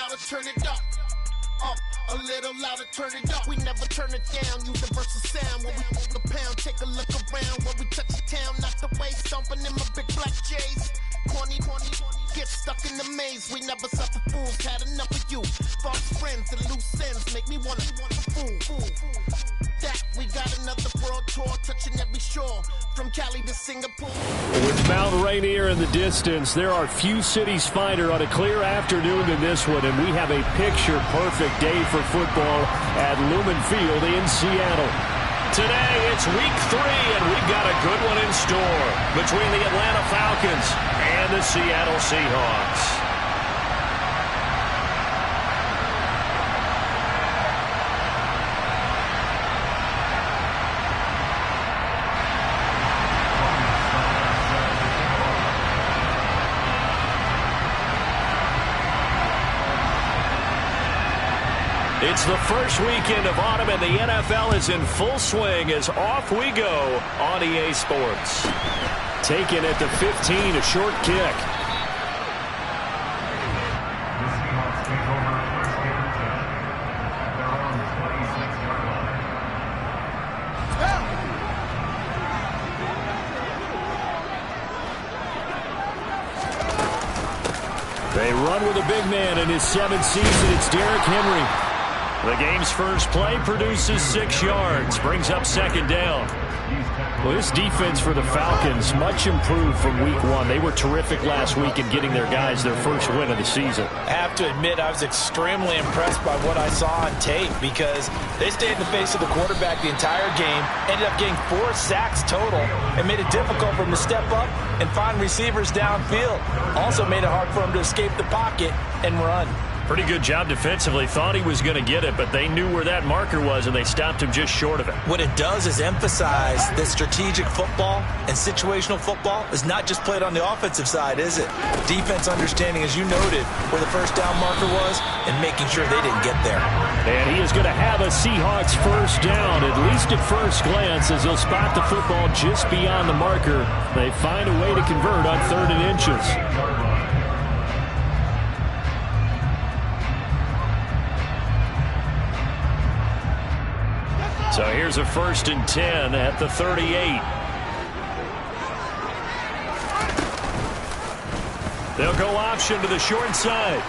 louder, turn it up. A little louder, turn it up. We never turn it down, universal sound. When we move the pound, take a look around. When we touch the town, not the way, stomping in my big black J's. Corny, get stuck in the maze. We never suffer fools, had enough of you. False friends and loose ends make me wanna fool. That we got another world tour, touching every shore, from Cali to Singapore. With Mount Rainier in the distance, there are few cities finer on a clear afternoon than this one, and we have a picture-perfect day for football at Lumen Field in Seattle. Today, it's week 3, and we've got a good one in store between the Atlanta Falcons and the Seattle Seahawks. It's the first weekend of autumn, and the NFL is in full swing as off we go on EA Sports. Taken at the 15, a short kick. They run with a big man in his 7th season. It's Derrick Henry. The game's first play produces 6 yards, brings up 2nd down. Well, this defense for the Falcons, much improved from week 1. They were terrific last week in getting their guys their first win of the season. I have to admit, I was extremely impressed by what I saw on tape because they stayed in the face of the quarterback the entire game, ended up getting 4 sacks total, and made it difficult for him to step up and find receivers downfield. Also made it hard for him to escape the pocket and run. Pretty good job defensively. Thought he was going to get it, but they knew where that marker was, and they stopped him just short of it. What it does is emphasize that strategic football and situational football is not just played on the offensive side, is it? Defense understanding, as you noted, where the first down marker was and making sure they didn't get there. And he is going to have a Seahawks first down, at least at first glance, as he'll spot the football just beyond the marker. They find a way to convert on 3rd and inches. So here's a 1st and 10 at the 38. They'll go option to the short side.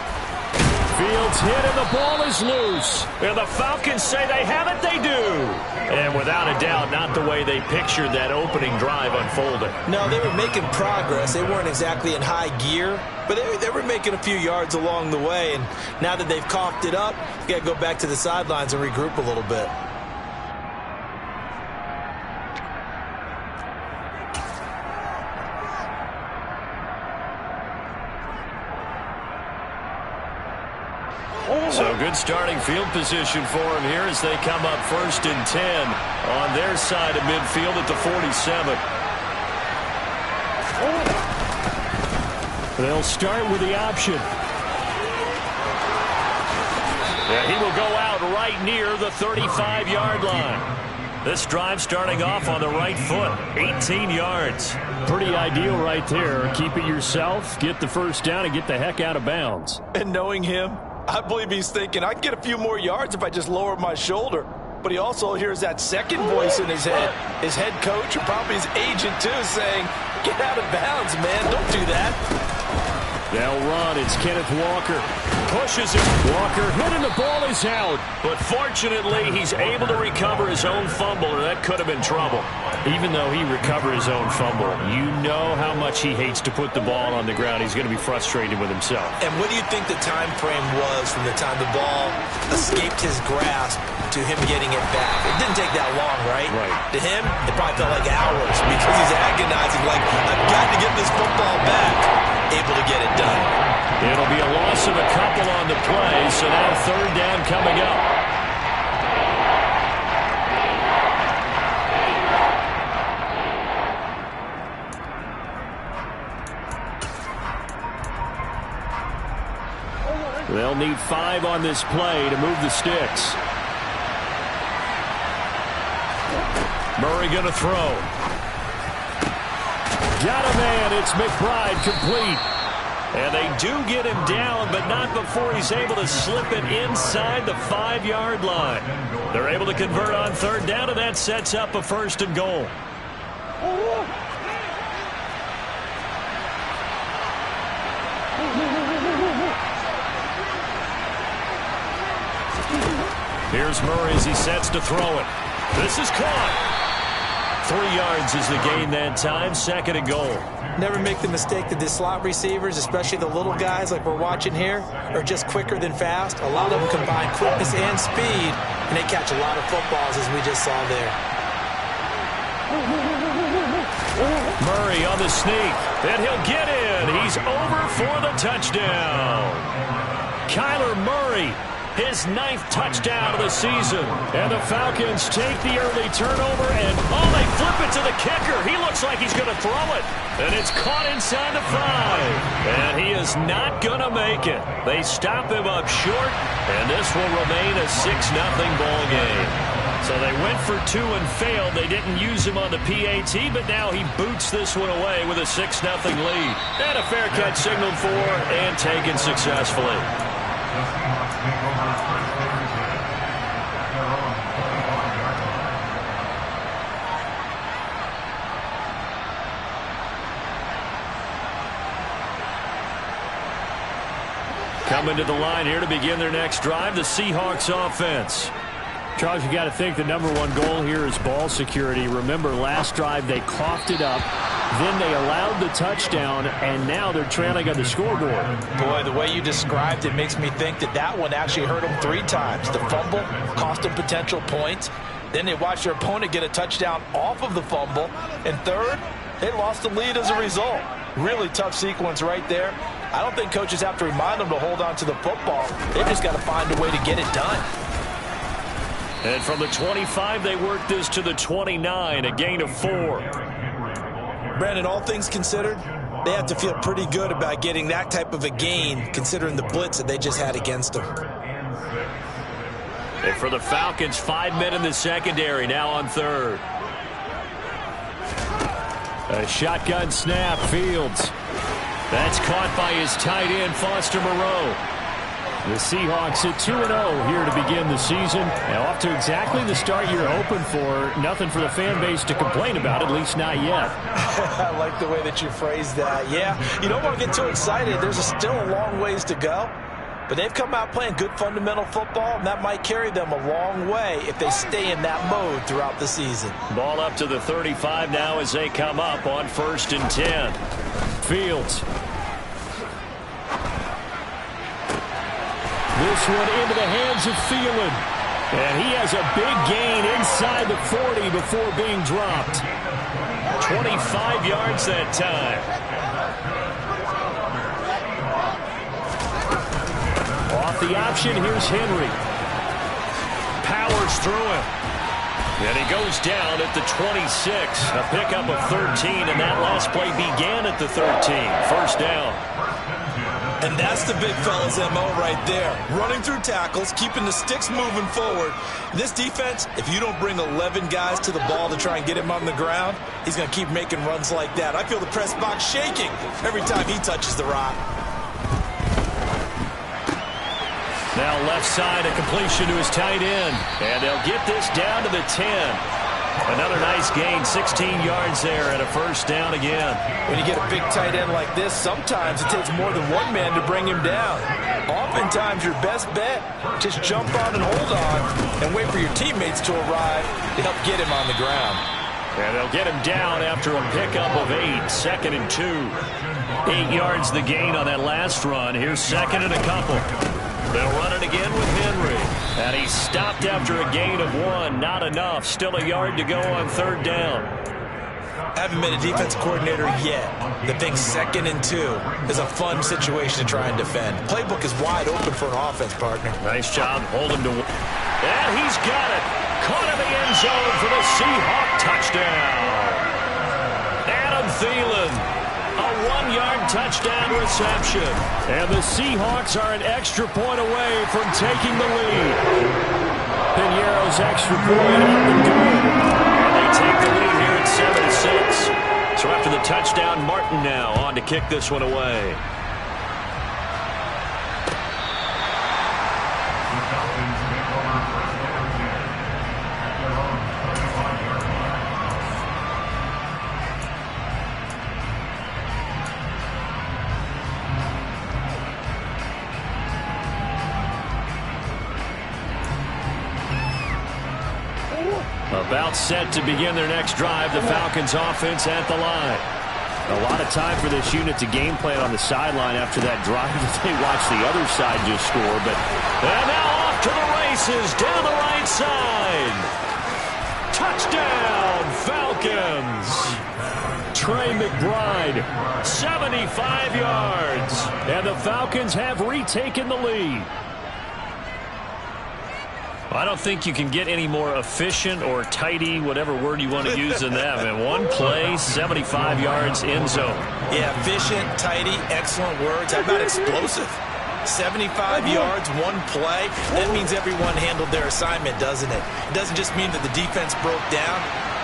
Fields hit and the ball is loose. And the Falcons say they have it, they do. And without a doubt, not the way they pictured that opening drive unfolding. No, they were making progress. They weren't exactly in high gear, but they were making a few yards along the way. And now that they've coughed it up, you got to go back to the sidelines and regroup a little bit. So good starting field position for him here as they come up 1st and 10 on their side of midfield at the 47. They'll start with the option. Yeah, he will go out right near the 35-yard line. This drive starting off on the right foot, 18 yards. Pretty ideal right there. Keep it yourself, get the first down, and get the heck out of bounds. And knowing him, I believe he's thinking, I can get a few more yards if I just lower my shoulder. But he also hears that second voice in his head, his head coach, or probably his agent too, saying, get out of bounds, man, don't do that. They'll run. It's Kenneth Walker. Pushes it. Walker hit and the ball is out. But fortunately, he's able to recover his own fumble, or that could have been trouble. Even though he recovered his own fumble, you know how much he hates to put the ball on the ground. He's going to be frustrated with himself. And what do you think the time frame was from the time the ball escaped his grasp to him getting it back? It didn't take that long, right? Right. To him, it probably felt like hours because he's agonizing, like, I've got to get this football back. Able to get it done. It'll be a loss of a couple on the play, so now 3rd down coming up. They'll need 5 on this play to move the sticks. Murray going to throw. Got a man. It's McBride complete. And they do get him down, but not before he's able to slip it inside the 5-yard line. They're able to convert on third down, and that sets up a 1st and goal. Here's Murray as he sets to throw it. This is caught. 3 yards is the gain that time, 2nd and goal. Never make the mistake that the slot receivers, especially the little guys like we're watching here, are just quicker than fast. A lot of them combine quickness and speed, and they catch a lot of footballs, as we just saw there. Murray on the sneak, and he'll get in. He's over for the touchdown. Kyler Murray, his 9th touchdown of the season. And the Falcons take the early turnover, and they flip it to the kicker. He looks like he's going to throw it, and it's caught inside the 5. And he is not going to make it. They stop him up short, and this will remain a 6-0 ball game. So they went for 2 and failed. They didn't use him on the PAT, but now he boots this one away with a 6-0 lead. And a fair catch signaled for and taken successfully. Coming to the line here to begin their next drive, the Seahawks offense. Charles, you got to think the #1 goal here is ball security. Remember, last drive they coughed it up, then they allowed the touchdown, and now they're trailing on the scoreboard. Boy, the way you described it makes me think that one actually hurt them 3 times. The fumble cost them potential points. Then they watched their opponent get a touchdown off of the fumble. And third, they lost the lead as a result. Really tough sequence right there. I don't think coaches have to remind them to hold on to the football. They've just got to find a way to get it done. And from the 25, they work this to the 29, a gain of 4. Brandon, all things considered, they have to feel pretty good about getting that type of a gain, considering the blitz that they just had against them. And for the Falcons, 5 men in the secondary, now on third. A shotgun snap, Fields. That's caught by his tight end, Foster Moreau. The Seahawks at 2-0 here to begin the season. Now off to exactly the start you're hoping for. Nothing for the fan base to complain about, at least not yet. I like the way that you phrased that. Yeah, you don't want to get too excited. There's still a long ways to go. But they've come out playing good fundamental football, and that might carry them a long way if they stay in that mode throughout the season. Ball up to the 35 now as they come up on 1st and 10. Fields. This one into the hands of Thielen. And he has a big gain inside the 40 before being dropped. 25 yards that time. Off the option, here's Henry. Powers through him. And he goes down at the 26. A pickup of 13, and that last play began at the 13. 1st down. And that's the big fella's MO right there. Running through tackles, keeping the sticks moving forward. This defense, if you don't bring 11 guys to the ball to try and get him on the ground, he's going to keep making runs like that. I feel the press box shaking every time he touches the rock. Now left side, a completion to his tight end. And they'll get this down to the 10. Another nice gain, 16 yards there, and a 1st down again. When you get a big tight end like this, sometimes it takes more than one man to bring him down. Oftentimes, your best bet, just jump on and hold on and wait for your teammates to arrive to help get him on the ground. And they'll get him down after a pickup of 8, 2nd and 2. 8 yards the gain on that last run. Here's 2nd and a couple. They'll run it again with Henry. And he's stopped after a gain of 1. Not enough. Still a yard to go on 3rd down. Haven't been a defense coordinator yet that thinks 2nd and 2 is a fun situation to try and defend. Playbook is wide open for an offense, partner. Nice job holding to. And he's got it. Caught in the end zone for the Seahawk touchdown. Adam Thielen. A 1-yard touchdown reception. And the Seahawks are an extra point away from taking the lead. Piñeiro's extra point up and good. And they take the lead here at 7-6. So after the touchdown, Martin now on to kick this one away. About set to begin their next drive, the Falcons offense at the line. A lot of time for this unit to game plan on the sideline after that drive that they watched the other side just score. And now off to the races down the right side. Touchdown, Falcons. Trey McBride, 75 yards. And the Falcons have retaken the lead. I don't think you can get any more efficient or tidy, whatever word you want to use in that. And one play, 75 yards end zone. Yeah, efficient, tidy, excellent words. How about explosive? 75 yards, one play. That means everyone handled their assignment, doesn't it? It doesn't just mean that the defense broke down.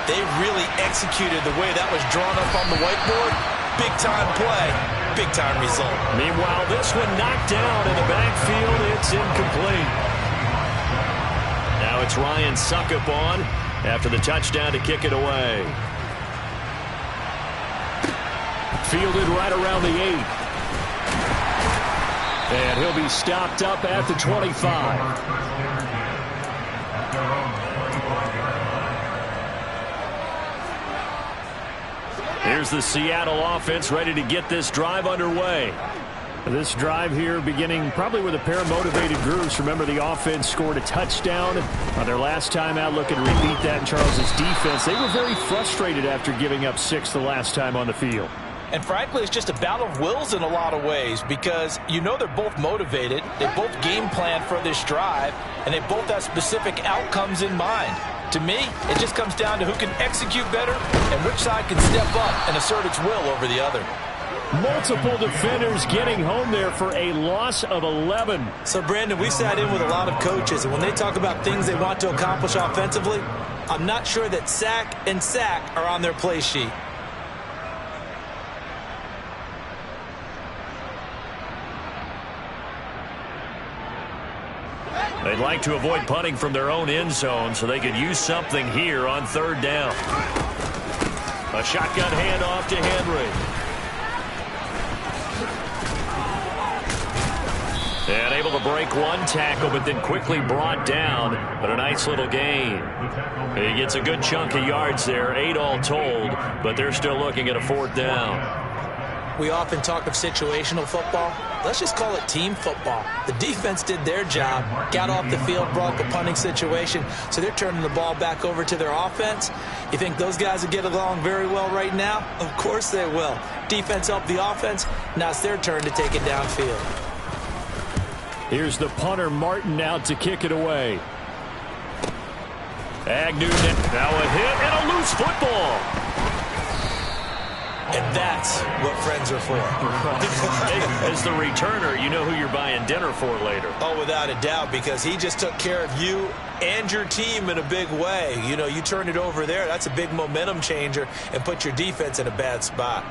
They really executed the way that was drawn up on the whiteboard. Big-time play, big-time result. Meanwhile, this one knocked down in the backfield. It's incomplete. Now it's Ryan Suckup on after the touchdown to kick it away. Fielded right around the 8. And he'll be stopped up at the 25. Here's the Seattle offense ready to get this drive underway. This drive here beginning probably with a pair of motivated groups. Remember, the offense scored a touchdown on their last time out. Looking to repeat that in Charles's defense. They were very frustrated after giving up 6 the last time on the field. And frankly, it's just a battle of wills in a lot of ways because you know they're both motivated. They both game plan for this drive, and they both have specific outcomes in mind. To me, it just comes down to who can execute better and which side can step up and assert its will over the other. Multiple defenders getting home there for a loss of 11. So, Brandon, we sat in with a lot of coaches, and when they talk about things they want to accomplish offensively, I'm not sure that sack and sack are on their play sheet. They'd like to avoid punting from their own end zone so they could use something here on 3rd down. A shotgun handoff to Henry. And able to break one tackle, but then quickly brought down. But a nice little gain. He gets a good chunk of yards there, 8 all told, but they're still looking at a 4th down. We often talk of situational football. Let's just call it team football. The defense did their job, got off the field, brought the punting situation, so they're turning the ball back over to their offense. You think those guys will get along very well right now? Of course they will. Defense helped the offense. Now it's their turn to take it downfield. Here's the punter, Martin, out to kick it away. Agnew now a hit and a loose football. And that's what friends are for. As the returner, you know who you're buying dinner for later. Oh, without a doubt, because he just took care of you and your team in a big way. You know, you turn it over there, that's a big momentum changer and put your defense in a bad spot.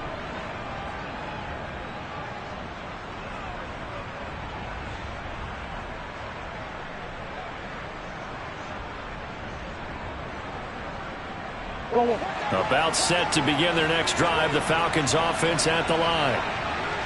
About set to begin their next drive, the Falcons offense at the line.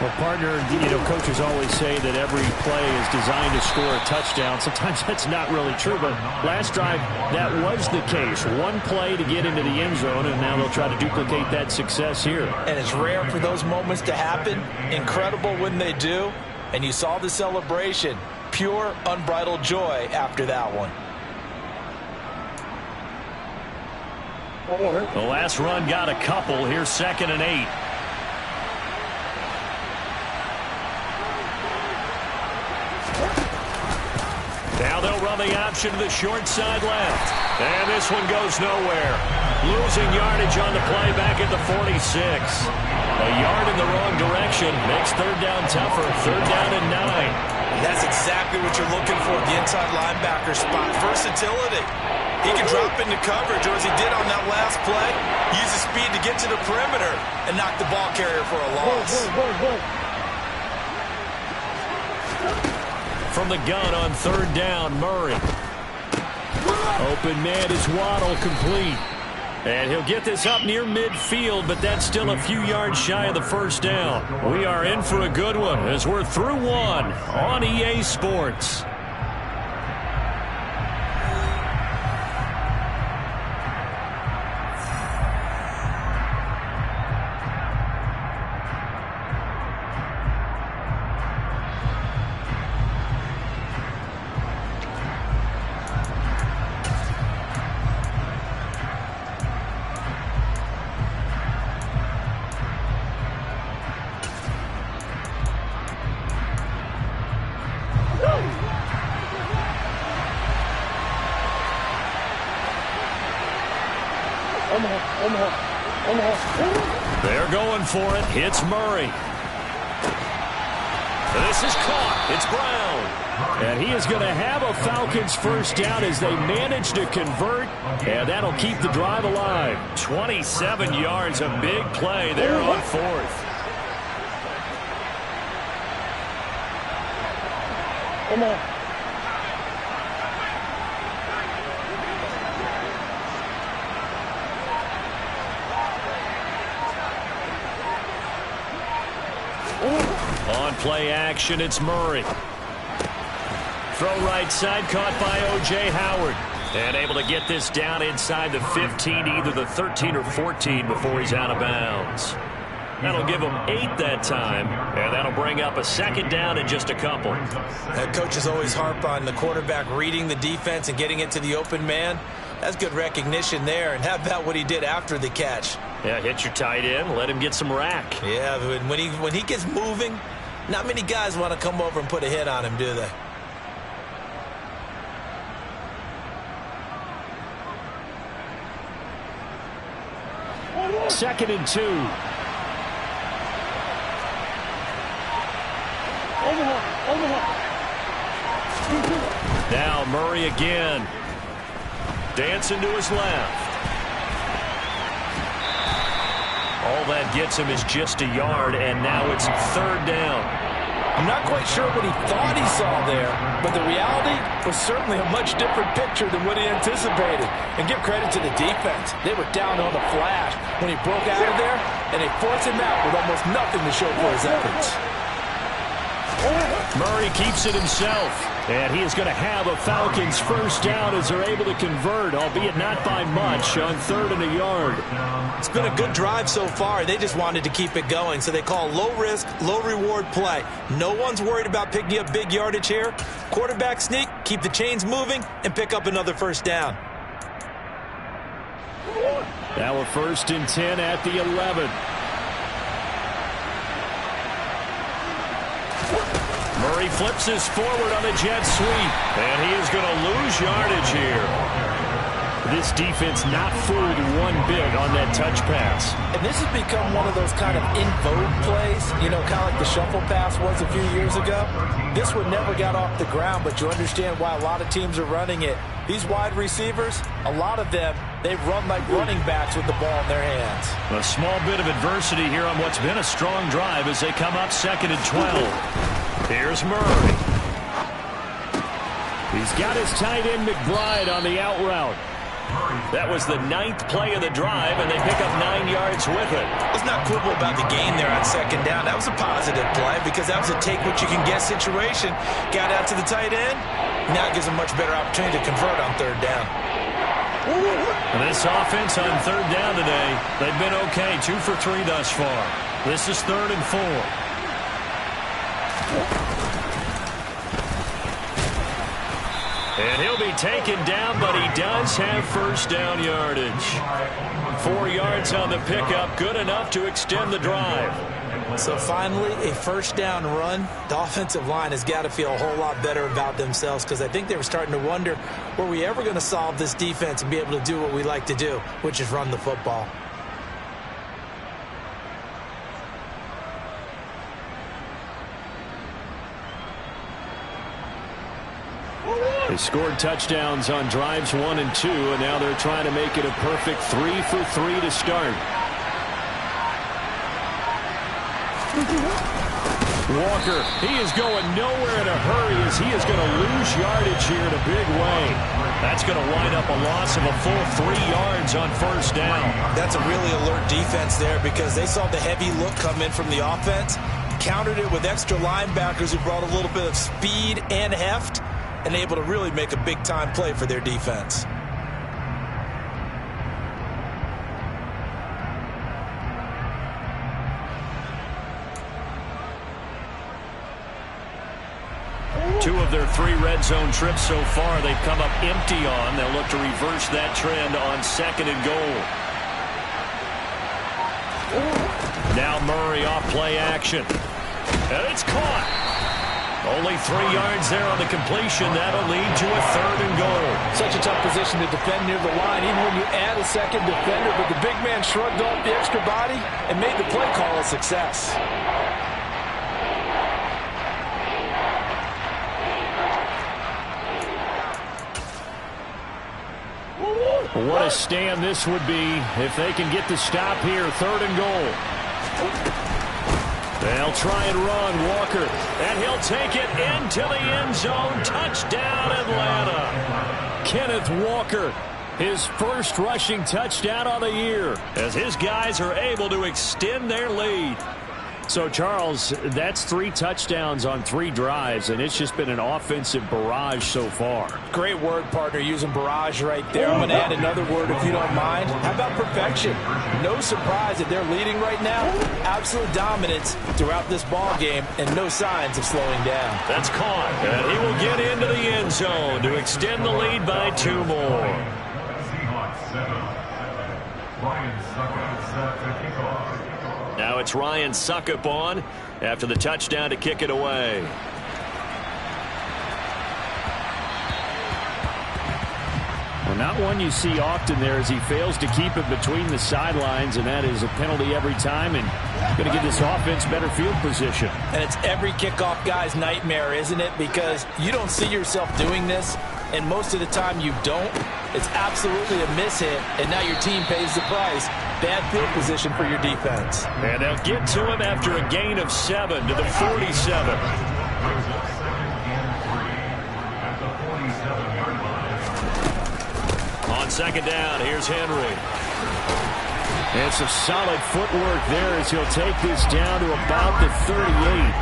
Well, partner, you know, coaches always say that every play is designed to score a touchdown. Sometimes that's not really true, but last drive, that was the case. One play to get into the end zone, and now they'll try to duplicate that success here. And it's rare for those moments to happen. Incredible when they do. And you saw the celebration. Pure, unbridled joy after that one. The last run got a couple. Here's 2nd and 8. Now they'll run the option to the short side left. And this one goes nowhere. Losing yardage on the play back at the 46. A yard in the wrong direction makes 3rd down tougher. 3rd down and 9. That's exactly what you're looking for, the inside linebacker spot. Versatility. He can drop into coverage, or as he did on that last play, use his speed to get to the perimeter and knock the ball carrier for a loss. From the gun on 3rd down, Murray. Open man is Waddle, complete. And he'll get this up near midfield, but that's still a few yards shy of the 1st down. We are in for a good one as we're through one on EA Sports. They're going for it. Hits Murray. This is caught. It's Brown. And he is going to have a Falcons first down as they manage to convert. And that'll keep the drive alive. 27 yards, a big play there on fourth. On play action, it's Murray. Throw right side, caught by O.J. Howard. And able to get this down inside the 15, either the 13 or 14 before he's out of bounds. That'll give him 8 that time, and that'll bring up a second down in just a couple. Coaches always harp on the quarterback reading the defense and getting it to the open man. That's good recognition there. And how about what he did after the catch? Yeah, hit your tight end, let him get some rack. Yeah, when he gets moving, not many guys want to come over and put a hit on him, do they? Second and 2. Now Murray again. Dancing to his left. All that gets him is just a yard, and now it's third down. I'm not quite sure what he thought he saw there, but the reality was certainly a much different picture than what he anticipated. And give credit to the defense. They were down on the flash when he broke out of there, and they forced him out with almost nothing to show for his efforts. Murray keeps it himself, and he is going to have a Falcons first down as they're able to convert, albeit not by much, on third and a yard. It's been a good drive so far. They just wanted to keep it going, so they call low-risk, low-reward play. No one's worried about picking up big yardage here. Quarterback sneak, keep the chains moving, and pick up another first down. Now a first and 10 at the 11. Murray flips his forward on a jet sweep, and he is going to lose yardage here. This defense not fooled one bit on that touch pass. And this has become one of those kind of in vogue plays, you know, kind of like the shuffle pass was a few years ago. This one never got off the ground, but you understand why a lot of teams are running it. These wide receivers, a lot of them, they run like running backs with the ball in their hands. A small bit of adversity here on what's been a strong drive as they come up second and 12. Here's Murray. He's got his tight end McBride on the out route. That was the 9th play of the drive, and they pick up 9 yards with it. Let's not quibble about the gain there on second down. That was a positive play because that was a take-what-you-can-get situation. Got out to the tight end. Now it gives a much better opportunity to convert on third down. And this offense on third down today, they've been okay. 2 for 3 thus far. This is third and 4. And he'll be taken down, but he does have first down yardage. 4 yards on the pickup, good enough to extend the drive. So finally, a first down run. The offensive line has got to feel a whole lot better about themselves because I think they were starting to wonder, were we ever going to solve this defense and be able to do what we like to do, which is run the football. They scored touchdowns on drives 1 and 2, and now they're trying to make it a perfect 3 for 3 to start. Walker, he is going nowhere in a hurry as he is going to lose yardage here in a big way. That's going to wind up a loss of a full 3 yards on first down. That's a really alert defense there because they saw the heavy look come in from the offense, countered it with extra linebackers who brought a little bit of speed and heft, and able to really make a big-time play for their defense. Two of their 3 red zone trips so far they've come up empty on. They'll look to reverse that trend on second and goal. Now Murray off play action. And it's caught. Only 3 yards there on the completion. That'll lead to a 3rd and goal. Such a tough position to defend near the line, even when you add a second defender. But the big man shrugged off the extra body and made the play call a success. What a stand this would be if they can get the stop here. 3rd and goal. They'll try and run Walker, and he'll take it into the end zone. Touchdown, Atlanta. Kenneth Walker, his first rushing touchdown on the year, as his guys are able to extend their lead. So, Charles, that's 3 touchdowns on 3 drives, and it's just been an offensive barrage so far. Great word, partner, using barrage right there. I'm going to add another word if you don't mind. How about perfection? No surprise that they're leading right now. Absolute dominance throughout this ball game, and no signs of slowing down. That's caught, and he will get into the end zone to extend the lead by 2 more. Now it's Ryan Suckup on after the touchdown to kick it away. Well, not one you see often there as he fails to keep it between the sidelines, and that is a penalty every time, and going to give this offense better field position. And it's every kickoff guy's nightmare, isn't it? Because you don't see yourself doing this, and most of the time you don't. It's absolutely a mishit, and now your team pays the price. Bad field position for your defense. And they'll get to him after a gain of 7 to the 47. On 2nd down, here's Henry. And some solid footwork there as he'll take this down to about the 38.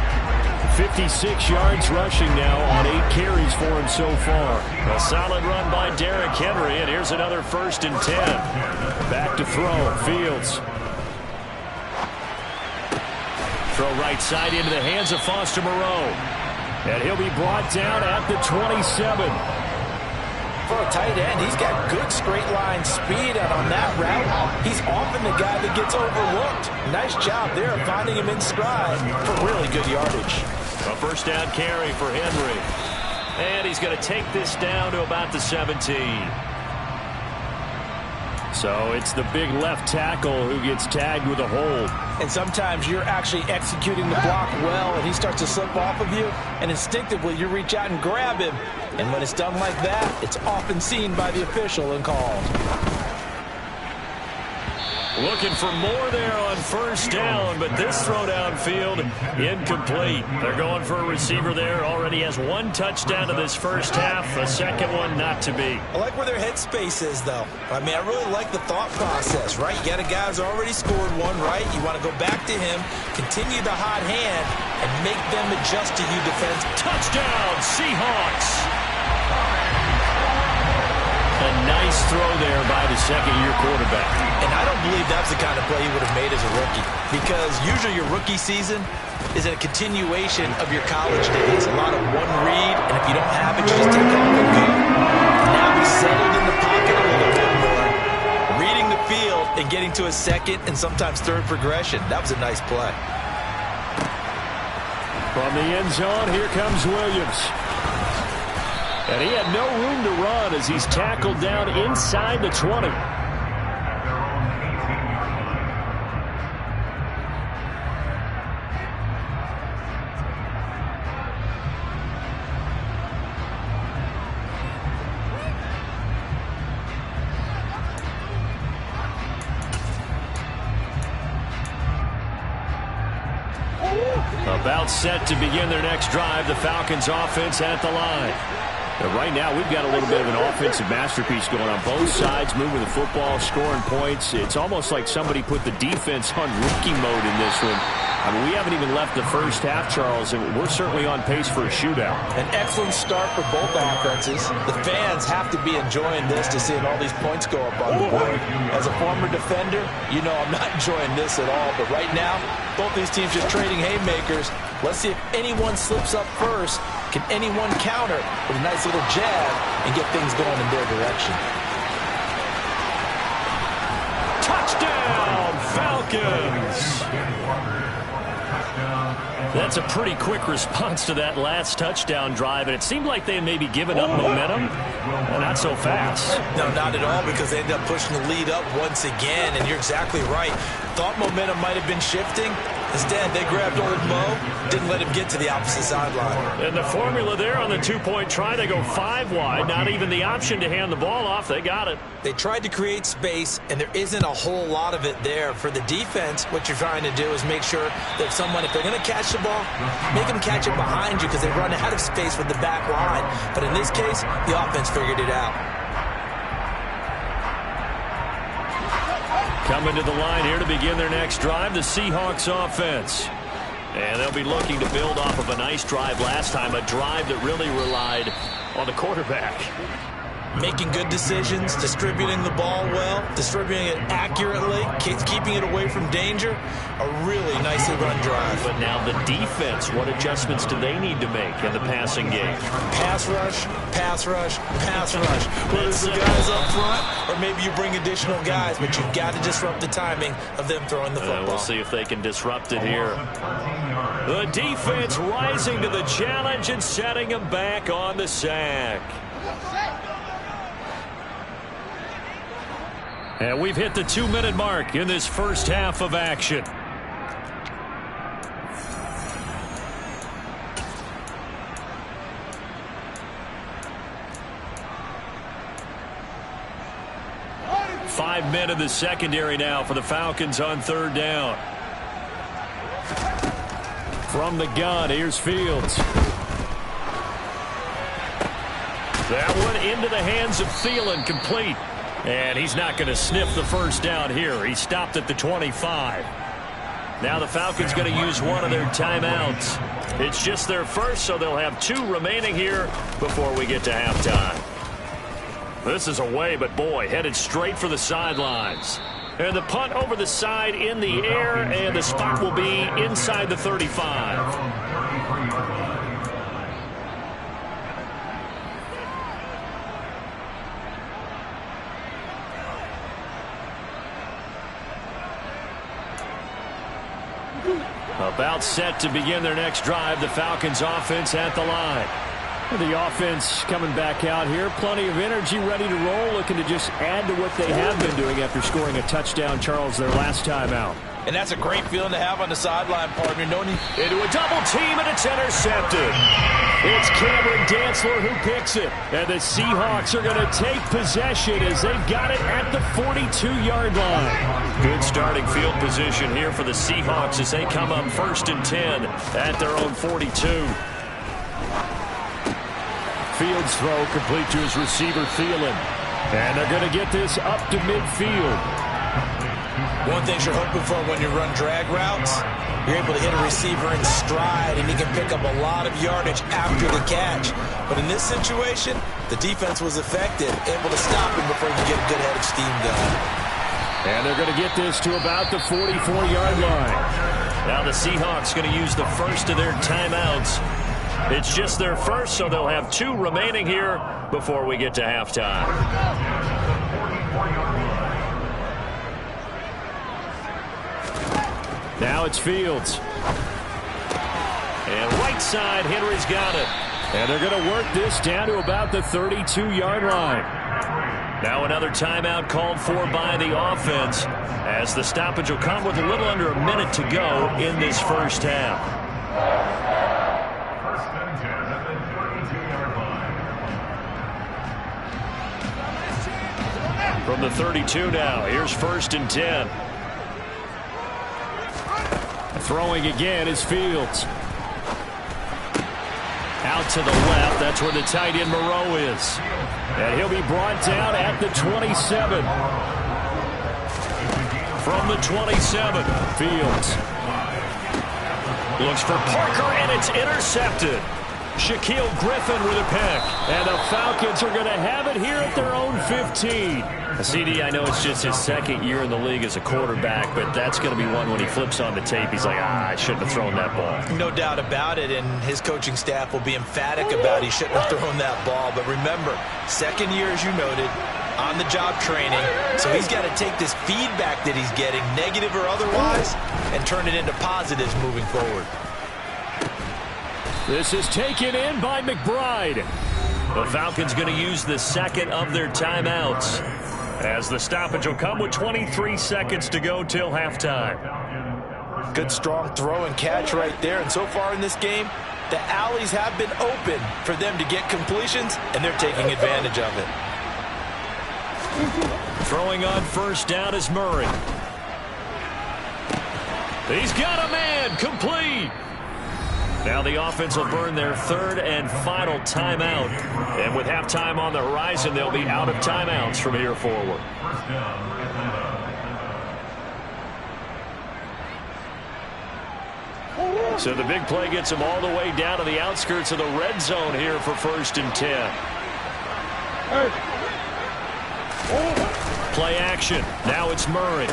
56 yards rushing now on 8 carries for him so far. A solid run by Derrick Henry, and here's another 1st and 10. Back to throw, Fields. Throw right side into the hands of Foster Moreau. And he'll be brought down at the 27. For a tight end, he's got good straight line speed, and on that route, he's often the guy that gets overlooked. Nice job there of finding him in stride for really good yardage. A 1st down carry for Henry. And he's going to take this down to about the 17. So it's the big left tackle who gets tagged with a hold. And sometimes you're actually executing the block well, and he starts to slip off of you, and instinctively you reach out and grab him. And when it's done like that, it's often seen by the official and called. Looking for more there on 1st down, but this throw downfield incomplete. They're going for a receiver there. Already has 1 touchdown to this 1st half. A 2nd one not to be. I like where their headspace is, though. I mean, I really like the thought process, right? You got a guy who's already scored 1, right? You want to go back to him, continue the hot hand, and make them adjust to you defense. Touchdown, Seahawks! A nice throw there by the 2nd-year quarterback. And I don't believe that's the kind of play he would have made as a rookie, because usually your rookie season is a continuation of your college days. A lot of one read, and if you don't have it, you just take off and go. Now he's settled in the pocket a little bit more, reading the field and getting to a 2nd and sometimes 3rd progression. That was a nice play. From the end zone, here comes Williams. And he had no room to run as he's tackled down inside the 20. About set to begin their next drive. The Falcons offense at the line. But right now, we've got a little bit of an offensive masterpiece going on. Both sides moving the football, scoring points. It's almost like somebody put the defense on rookie mode in this one. I mean, we haven't even left the 1st half, Charles, and we're certainly on pace for a shootout. An excellent start for both offenses. The fans have to be enjoying this to seeing all these points go up on the board. As a former defender, you know I'm not enjoying this at all. But right now, both these teams just trading haymakers. Let's see if anyone slips up first. Can anyone counter with a nice little jab and get things going in their direction? Touchdown, Falcons! That's a pretty quick response to that last touchdown drive, and it seemed like they had maybe given up momentum. Not so fast. No, not at all, because they ended up pushing the lead up once again, and you're exactly right. Thought momentum might have been shifting. Instead, they grabbed old Mo, didn't let him get to the opposite sideline. And the formula there on the two-point try, they go 5 wide. Not even the option to hand the ball off. They got it. They tried to create space, and there isn't a whole lot of it there. For the defense, what you're trying to do is make sure that if they're going to catch the ball, make them catch it behind you because they run out of space with the back line. But in this case, the offense figured it out. Coming to the line here to begin their next drive, the Seahawks offense. And they'll be looking to build off of a nice drive last time, a drive that really relied on the quarterback. Making good decisions, distributing the ball well, distributing it accurately, keeping it away from danger. A really nicely run drive. But now the defense, what adjustments do they need to make in the passing game? Pass rush, pass rush, pass rush. Whether it's the guys up front or maybe you bring additional guys, but you've got to disrupt the timing of them throwing the football. We'll see if they can disrupt it here. The defense rising to the challenge and setting them back on the sack. And we've hit the 2-minute mark in this first half of action. Five men in the secondary now for the Falcons on third down. From the gun, here's Fields. That one into the hands of Thielen, complete. And he's not going to sniff the first down here. He stopped at the 25. Now the Falcons going to use one of their timeouts. It's just their first, so they'll have 2 remaining here before we get to halftime. This is away, but boy, headed straight for the sidelines. And the punt over the side in the air, and the spot will be inside the 35. About set to begin their next drive, the Falcons offense at the line. The offense coming back out here, plenty of energy, ready to roll, looking to just add to what they have been doing after scoring a touchdown, Charles, their last time out. And that's a great feeling to have on the sideline, partner. No need. Into a double team, and it's intercepted. It's Cameron Dantzler who picks it. And the Seahawks are going to take possession as they've got it at the 42-yard line. Good starting field position here for the Seahawks as they come up 1st and 10 at their own 42. Fields throw complete to his receiver, Thielen. And they're going to get this up to midfield. One thing you're hoping for when you run drag routes, you're able to hit a receiver in stride, and he can pick up a lot of yardage after the catch. But in this situation, the defense was effective, able to stop him before he could get a good head of steam going. And they're going to get this to about the 44-yard line. Now the Seahawks going to use the first of their timeouts. It's just their first, so they'll have 2 remaining here before we get to halftime. Now it's Fields. And right side, Henry's got it. And they're going to work this down to about the 32-yard line. Now another timeout called for by the offense, as the stoppage will come with a little under a minute to go in this first half. From the 32 now, here's 1st and 10. Throwing again is Fields. Out to the left, that's where the tight end Moreau is. And he'll be brought down at the 27. From the 27, Fields looks for Parker, and it's intercepted. Shaquille Griffin with a pick. And the Falcons are going to have it here at their own 15. CD, I know it's just his 2nd year in the league as a quarterback, but that's going to be one when he flips on the tape. He's like, I shouldn't have thrown that ball. No doubt about it, and his coaching staff will be emphatic about he shouldn't have thrown that ball. But remember, 2nd year, as you noted, on-the-job training. So he's got to take this feedback that he's getting, negative or otherwise, and turn it into positives moving forward. This is taken in by McBride. The Falcons going to use the second of their timeouts, as the stoppage will come with 23 seconds to go till halftime. Good strong throw and catch right there. And so far in this game, the alleys have been open for them to get completions, and they're taking advantage of it. Throwing on first down is Murray. He's got a man, complete. Now the offense will burn their third and final timeout. And with halftime on the horizon, they'll be out of timeouts from here forward. So the big play gets them all the way down to the outskirts of the red zone here for 1st and 10. Play action. Now it's Murray.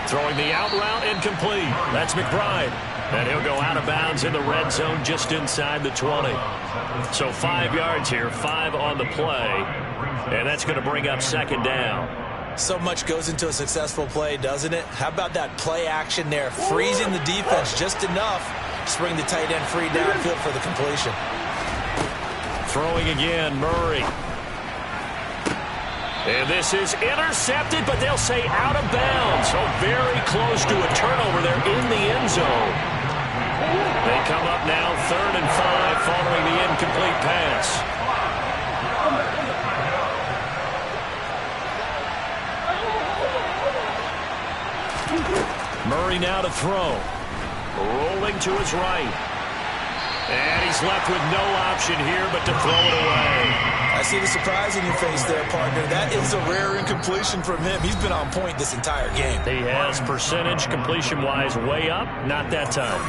Throwing the out route incomplete. That's McBride. And he'll go out of bounds in the red zone just inside the 20. So 5 yards here, 5 on the play. And that's going to bring up 2nd down. So much goes into a successful play, doesn't it? How about that play action there? Freezing the defense just enough to bring the tight end free downfield for the completion. Throwing again, Murray. And this is intercepted, but they'll say out of bounds. So very close to a turnover there in the end zone. They come up now 3rd and 5 following the incomplete pass. Murray now to throw. Rolling to his right. And he's left with no option here but to throw it away. I see the surprise in your face there, partner. That is a rare incompletion from him. He's been on point this entire game. He has percentage completion-wise way up. Not that time.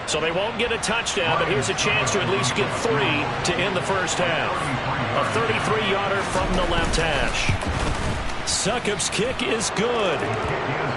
So they won't get a touchdown, but here's a chance to at least get 3 to end the first half. A 33-yarder from the left hash. Succop's kick is good.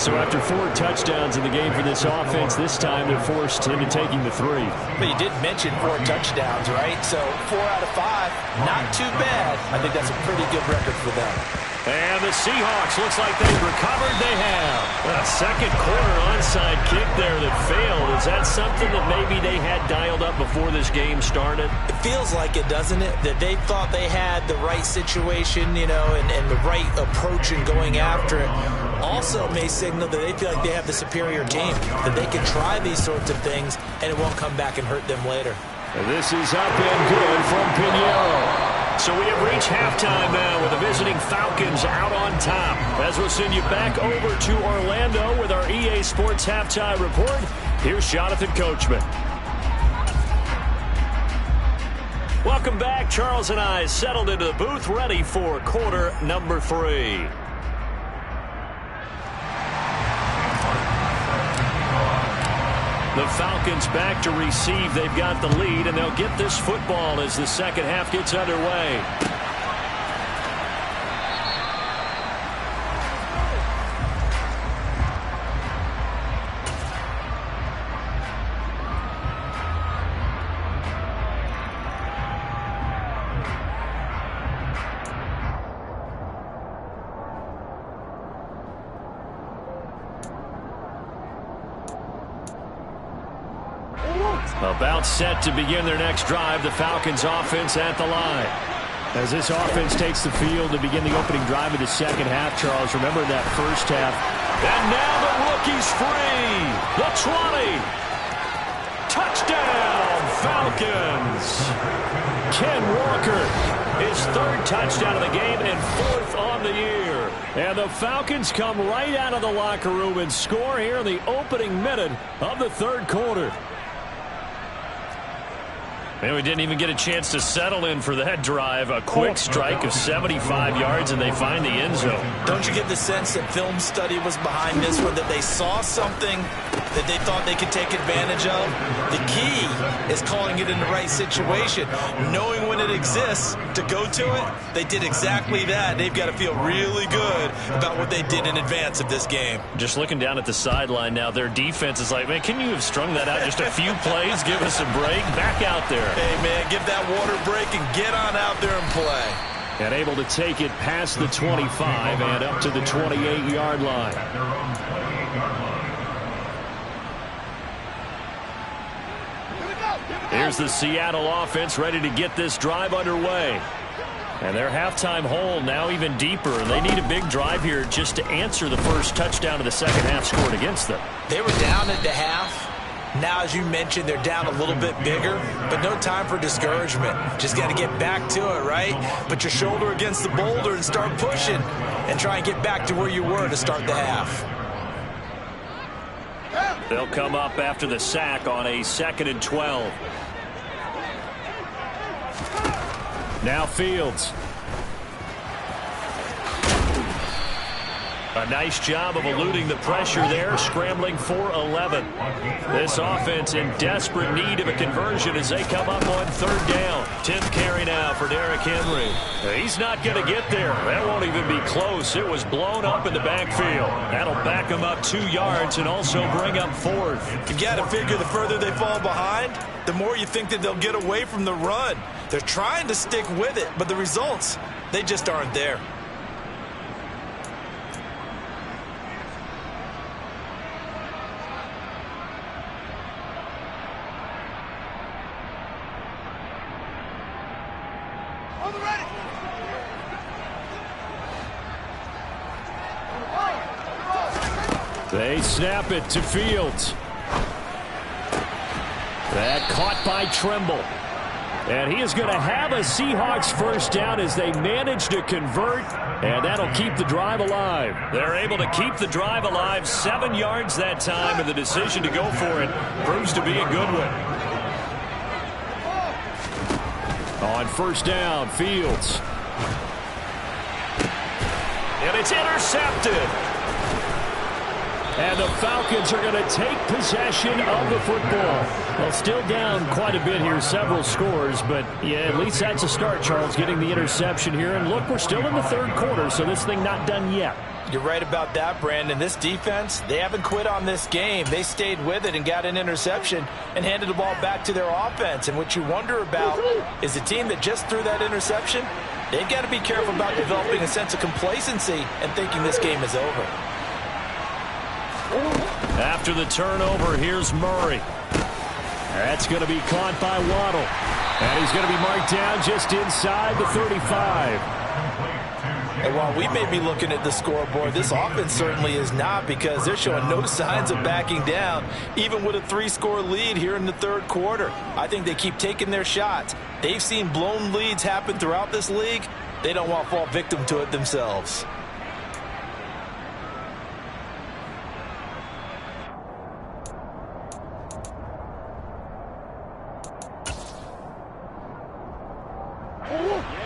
So after 4 touchdowns in the game for this offense, this time they're forced into taking the 3. But you did mention 4 touchdowns, right? So 4 out of 5, not too bad. I think that's a pretty good record for them. And the Seahawks, looks like they've recovered. They have. A second quarter onside kick there that failed. Is that something that maybe they had dialed up before this game started? It feels like it, doesn't it? That they thought they had the right situation, you know, and the right approach in going after it. Also may signal that they feel like they have the superior team, that they can try these sorts of things, and it won't come back and hurt them later. And this is up and good from Pinheiro. So we have reached halftime now with the visiting Falcons out on top. As we'll send you back over to Orlando with our EA Sports Halftime Report, here's Jonathan Coachman. Welcome back. Charles and I settled into the booth, ready for quarter number 3. The Falcons back to receive. They've got the lead, and they'll get this football as the second half gets underway. About set to begin their next drive, the Falcons offense at the line. As this offense takes the field to begin the opening drive of the second half, Charles, remember that first half. And now the rookie's free. The 20. Touchdown, Falcons. Ken Walker, his 3rd touchdown of the game and 4th on the year. And the Falcons come right out of the locker room and score here in the opening minute of the 3rd quarter. And we didn't even get a chance to settle in for that drive. A quick strike of 75 yards, and they find the end zone. Don't you get the sense that film study was behind this one, that they saw something that they thought they could take advantage of? The key is calling it in the right situation, knowing when it exists to go to it. They did exactly that. They've got to feel really good about what they did in advance of this game. Just looking down at the sideline now, their defense is like, man, can you have strung that out just a few plays? Give us a break. Back out there. Hey, man, give that water break and get on out there and play. And able to take it past the 25 and up to the 28-yard line. Here's the Seattle offense ready to get this drive underway. And their halftime hole now even deeper. And they need a big drive here just to answer the first touchdown of the second half scored against them. They were down at the half. Now, as you mentioned, they're down a little bit bigger, but no time for discouragement. Just got to get back to it, right? Put your shoulder against the boulder and start pushing and try and get back to where you were to start the half. They'll come up after the sack on a 2nd and 12. Now Fields. A nice job of eluding the pressure there, scrambling for 11. This offense in desperate need of a conversion as they come up on 3rd down. 10th carry now for Derrick Henry. He's not going to get there. That won't even be close. It was blown up in the backfield. That'll back him up 2 yards and also bring up 4th. You got to figure the further they fall behind, the more you think that they'll get away from the run. They're trying to stick with it, but the results, they just aren't there. They snap it to Fields. That caught by Trimble. And he is going to have a Seahawks first down as they manage to convert, and that'll keep the drive alive. They're able to keep the drive alive, 7 yards that time, and the decision to go for it proves to be a good one. On 1st down, Fields. And it's intercepted. And the Falcons are going to take possession of the football. Well, still down quite a bit here, several scores, but yeah, at least that's a start, Charles, getting the interception here. And look, we're still in the 3rd quarter, so this thing not done yet. You're right about that, Brandon. This defense, they haven't quit on this game. They stayed with it and got an interception and handed the ball back to their offense. And what you wonder about is the team that just threw that interception, they've got to be careful about developing a sense of complacency and thinking this game is over. After the turnover, here's Murray. That's going to be caught by Waddle. And he's going to be marked down just inside the 35. And while we may be looking at the scoreboard, this offense certainly is not, because they're showing no signs of backing down, even with a 3-score lead here in the 3rd quarter. I think they keep taking their shots. They've seen blown leads happen throughout this league. They don't want to fall victim to it themselves.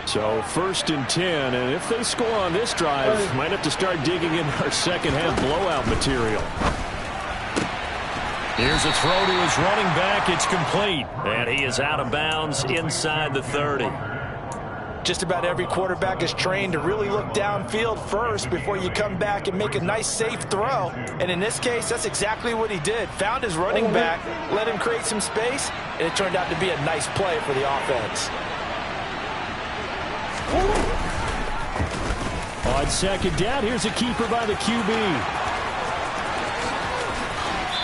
So 1st and 10, and if they score on this drive, might have to start digging in our second half blowout material. Here's a throw to his running back. It's complete. And he is out of bounds inside the 30. Just about every quarterback is trained to really look downfield first before you come back and make a nice, safe throw. And in this case, that's exactly what he did. Found his running back, let him create some space, and it turned out to be a nice play for the offense. On 2nd down, here's a keeper by the QB.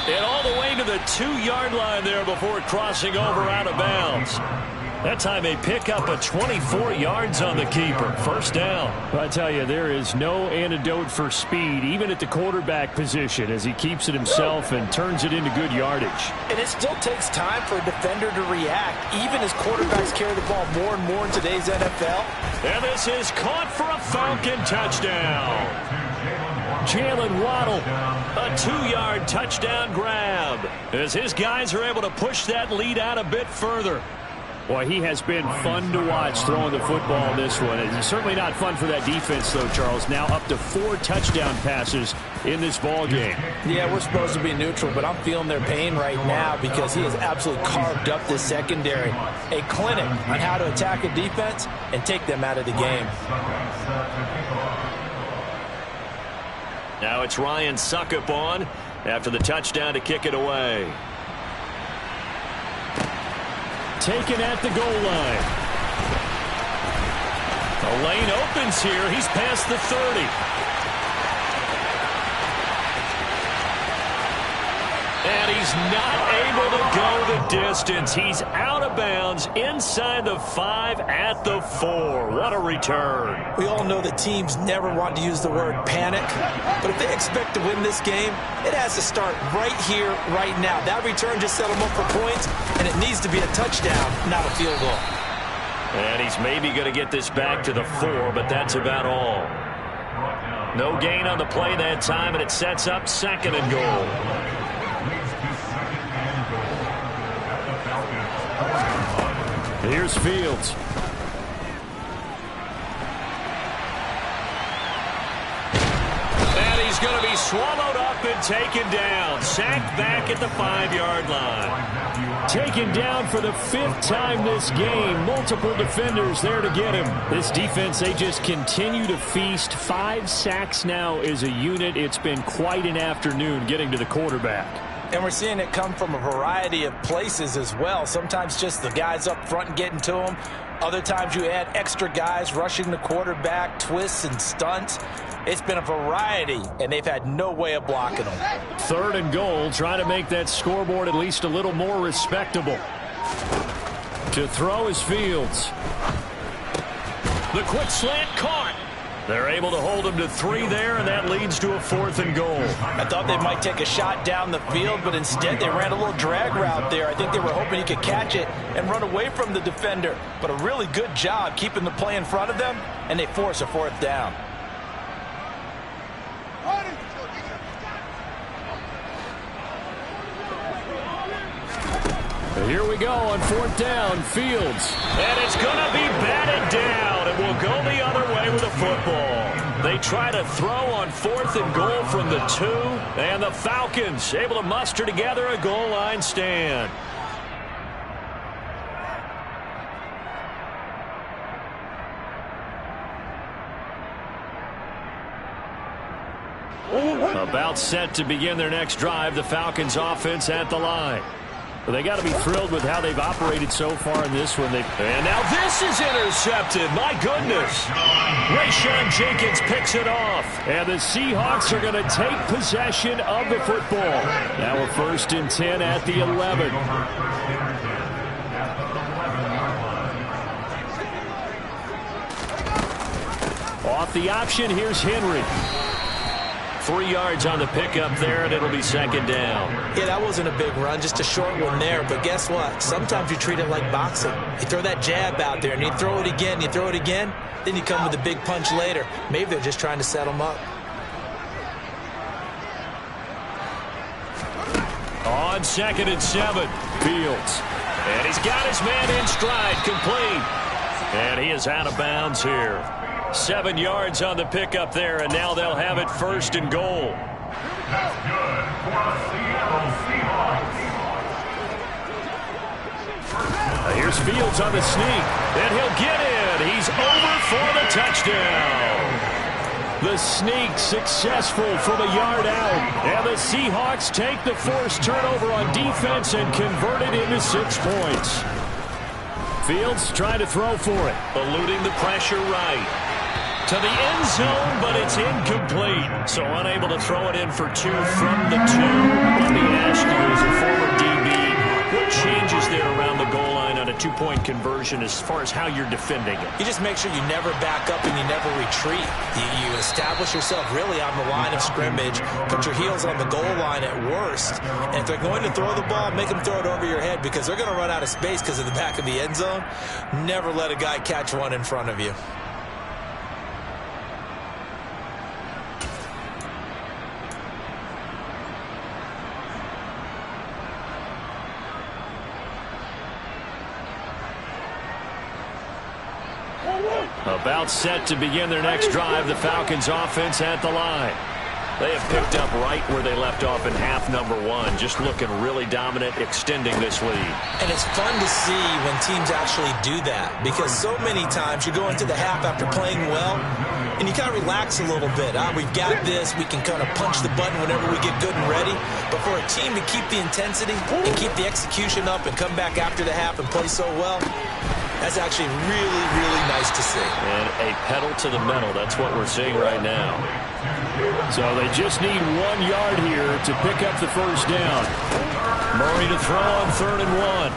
And all the way to the 2-yard line there before crossing over out of bounds. That time they pick up a 24 yards on the keeper. 1st down. I tell you, there is no antidote for speed, even at the quarterback position, as he keeps it himself and turns it into good yardage. And it still takes time for a defender to react, even as quarterbacks carry the ball more and more in today's NFL. And this is caught for a Falcon touchdown. Jalen Waddle. A 2-yard touchdown grab as his guys are able to push that lead out a bit further. Boy, he has been fun to watch throwing the football in this one. It's certainly not fun for that defense, though, Charles. Now up to 4 touchdown passes in this ball game. Yeah, we're supposed to be neutral, but I'm feeling their pain right now because he has absolutely carved up this secondary. A clinic on how to attack a defense and take them out of the game. Now it's Ryan Suckup on after the touchdown to kick it away. Taken at the goal line. The lane opens here. He's past the 30. And he's not able to go the distance. He's out of bounds inside the 5 at the 4. What a return. We all know that teams never want to use the word panic, but if they expect to win this game, it has to start right here, right now. That return just set them up for points, and it needs to be a touchdown, not a field goal. And he's maybe going to get this back to the 4, but that's about all. No gain on the play that time, and it sets up 2nd and goal. Here's Fields. And he's going to be swallowed up and taken down. Sacked back at the 5-yard line. Taken down for the 5th time this game. Multiple defenders there to get him. This defense, they just continue to feast. 5 sacks now as a unit. It's been quite an afternoon getting to the quarterback. And we're seeing it come from a variety of places as well. Sometimes just the guys up front and getting to them. Other times you add extra guys rushing the quarterback, twists and stunts. It's been a variety, and they've had no way of blocking them. 3rd and goal, trying to make that scoreboard at least a little more respectable. To throw is Fields. The quick slant caught. They're able to hold him to 3 there, and that leads to a 4th and goal. I thought they might take a shot down the field, but instead they ran a little drag route there. I think they were hoping he could catch it and run away from the defender. But a really good job keeping the play in front of them, and they force a 4th down. Here we go on 4th down. Fields. And it's going to be batted down. It will go the other way with the football. They try to throw on 4th and goal from the 2. And the Falcons able to muster together a goal line stand. About set to begin their next drive. The Falcons offense at the line. Well, they got to be thrilled with how they've operated so far in this one. And now this is intercepted. My goodness. Rayshawn Jenkins picks it off. And the Seahawks are going to take possession of the football. Now a 1st and 10 at the 11. Off the option, here's Henry. 3 yards on the pickup there, and it'll be 2nd down. Yeah, that wasn't a big run, just a short one there. But guess what? Sometimes you treat it like boxing. You throw that jab out there, and you throw it again, you throw it again, then you come with a big punch later. Maybe they're just trying to set them up. On 2nd and 7, Fields. And he's got his man in stride, complete. And he is out of bounds here. 7 yards on the pickup there, and now they'll have it 1st and goal. That's good for the Seattle Seahawks. Here's Fields on the sneak. And he'll get in. He's over for the touchdown. The sneak successful from a yard out. And the Seahawks take the forced turnover on defense and convert it into 6 points. Fields trying to throw for it. Eluding the pressure right. To the end zone, but it's incomplete. So unable to throw it in for 2 from the 2. Let me ask you, as a former DB, what changes there around the goal line on a 2-point conversion as far as how you're defending it? You just make sure you never back up and you never retreat. You establish yourself really on the line of scrimmage, put your heels on the goal line at worst, and if they're going to throw the ball, make them throw it over your head because they're going to run out of space because of the back of the end zone. Never let a guy catch one in front of you. About set to begin their next drive. The Falcons offense at the line. They have picked up right where they left off in half number 1. Just looking really dominant, extending this lead. And it's fun to see when teams actually do that because so many times you go into the half after playing well and you kind of relax a little bit. We've got this. We can kind of punch the button whenever we get good and ready. But for a team to keep the intensity and keep the execution up and come back after the half and play so well, That's actually really, really nice to see. And a pedal to the metal. That's what we're seeing right now. So they just need 1 yard here to pick up the first down. Murray to throw on 3rd and 1.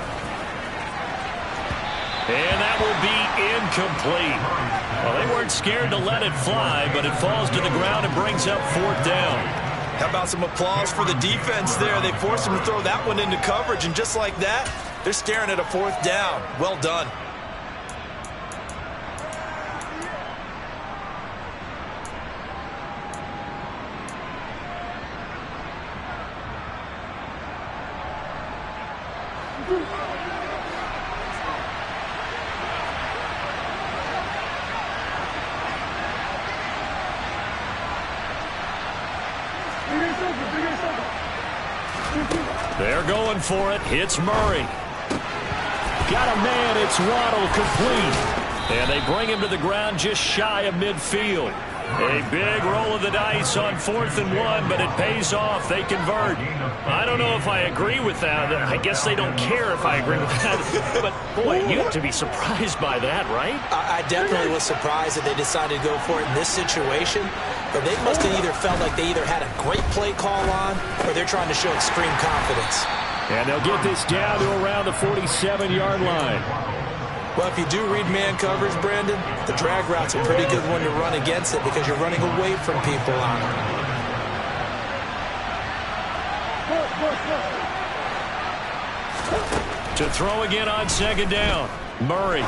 And that will be incomplete. Well, they weren't scared to let it fly, but it falls to the ground and brings up 4th down. How about some applause for the defense there? They forced him to throw that one into coverage, and just like that, they're staring at a 4th down. Well done. They're going for it. It's Murray. Got a man. It's Waddle, complete. And they bring him to the ground just shy of midfield. A big roll of the dice on 4th and 1, but it pays off. They convert. I don't know if I agree with that. I guess they don't care if I agree with that. But, boy, you have to be surprised by that, right? I definitely was surprised that they decided to go for it in this situation. But they must have either felt like they either had a great play call on or they're trying to show extreme confidence. And they'll get this down to around the 47-yard line. Well, if you do read man coverage, Brandon, the drag route's a pretty good one to run against it because you're running away from people on it. To throw again on 2nd down. Murray.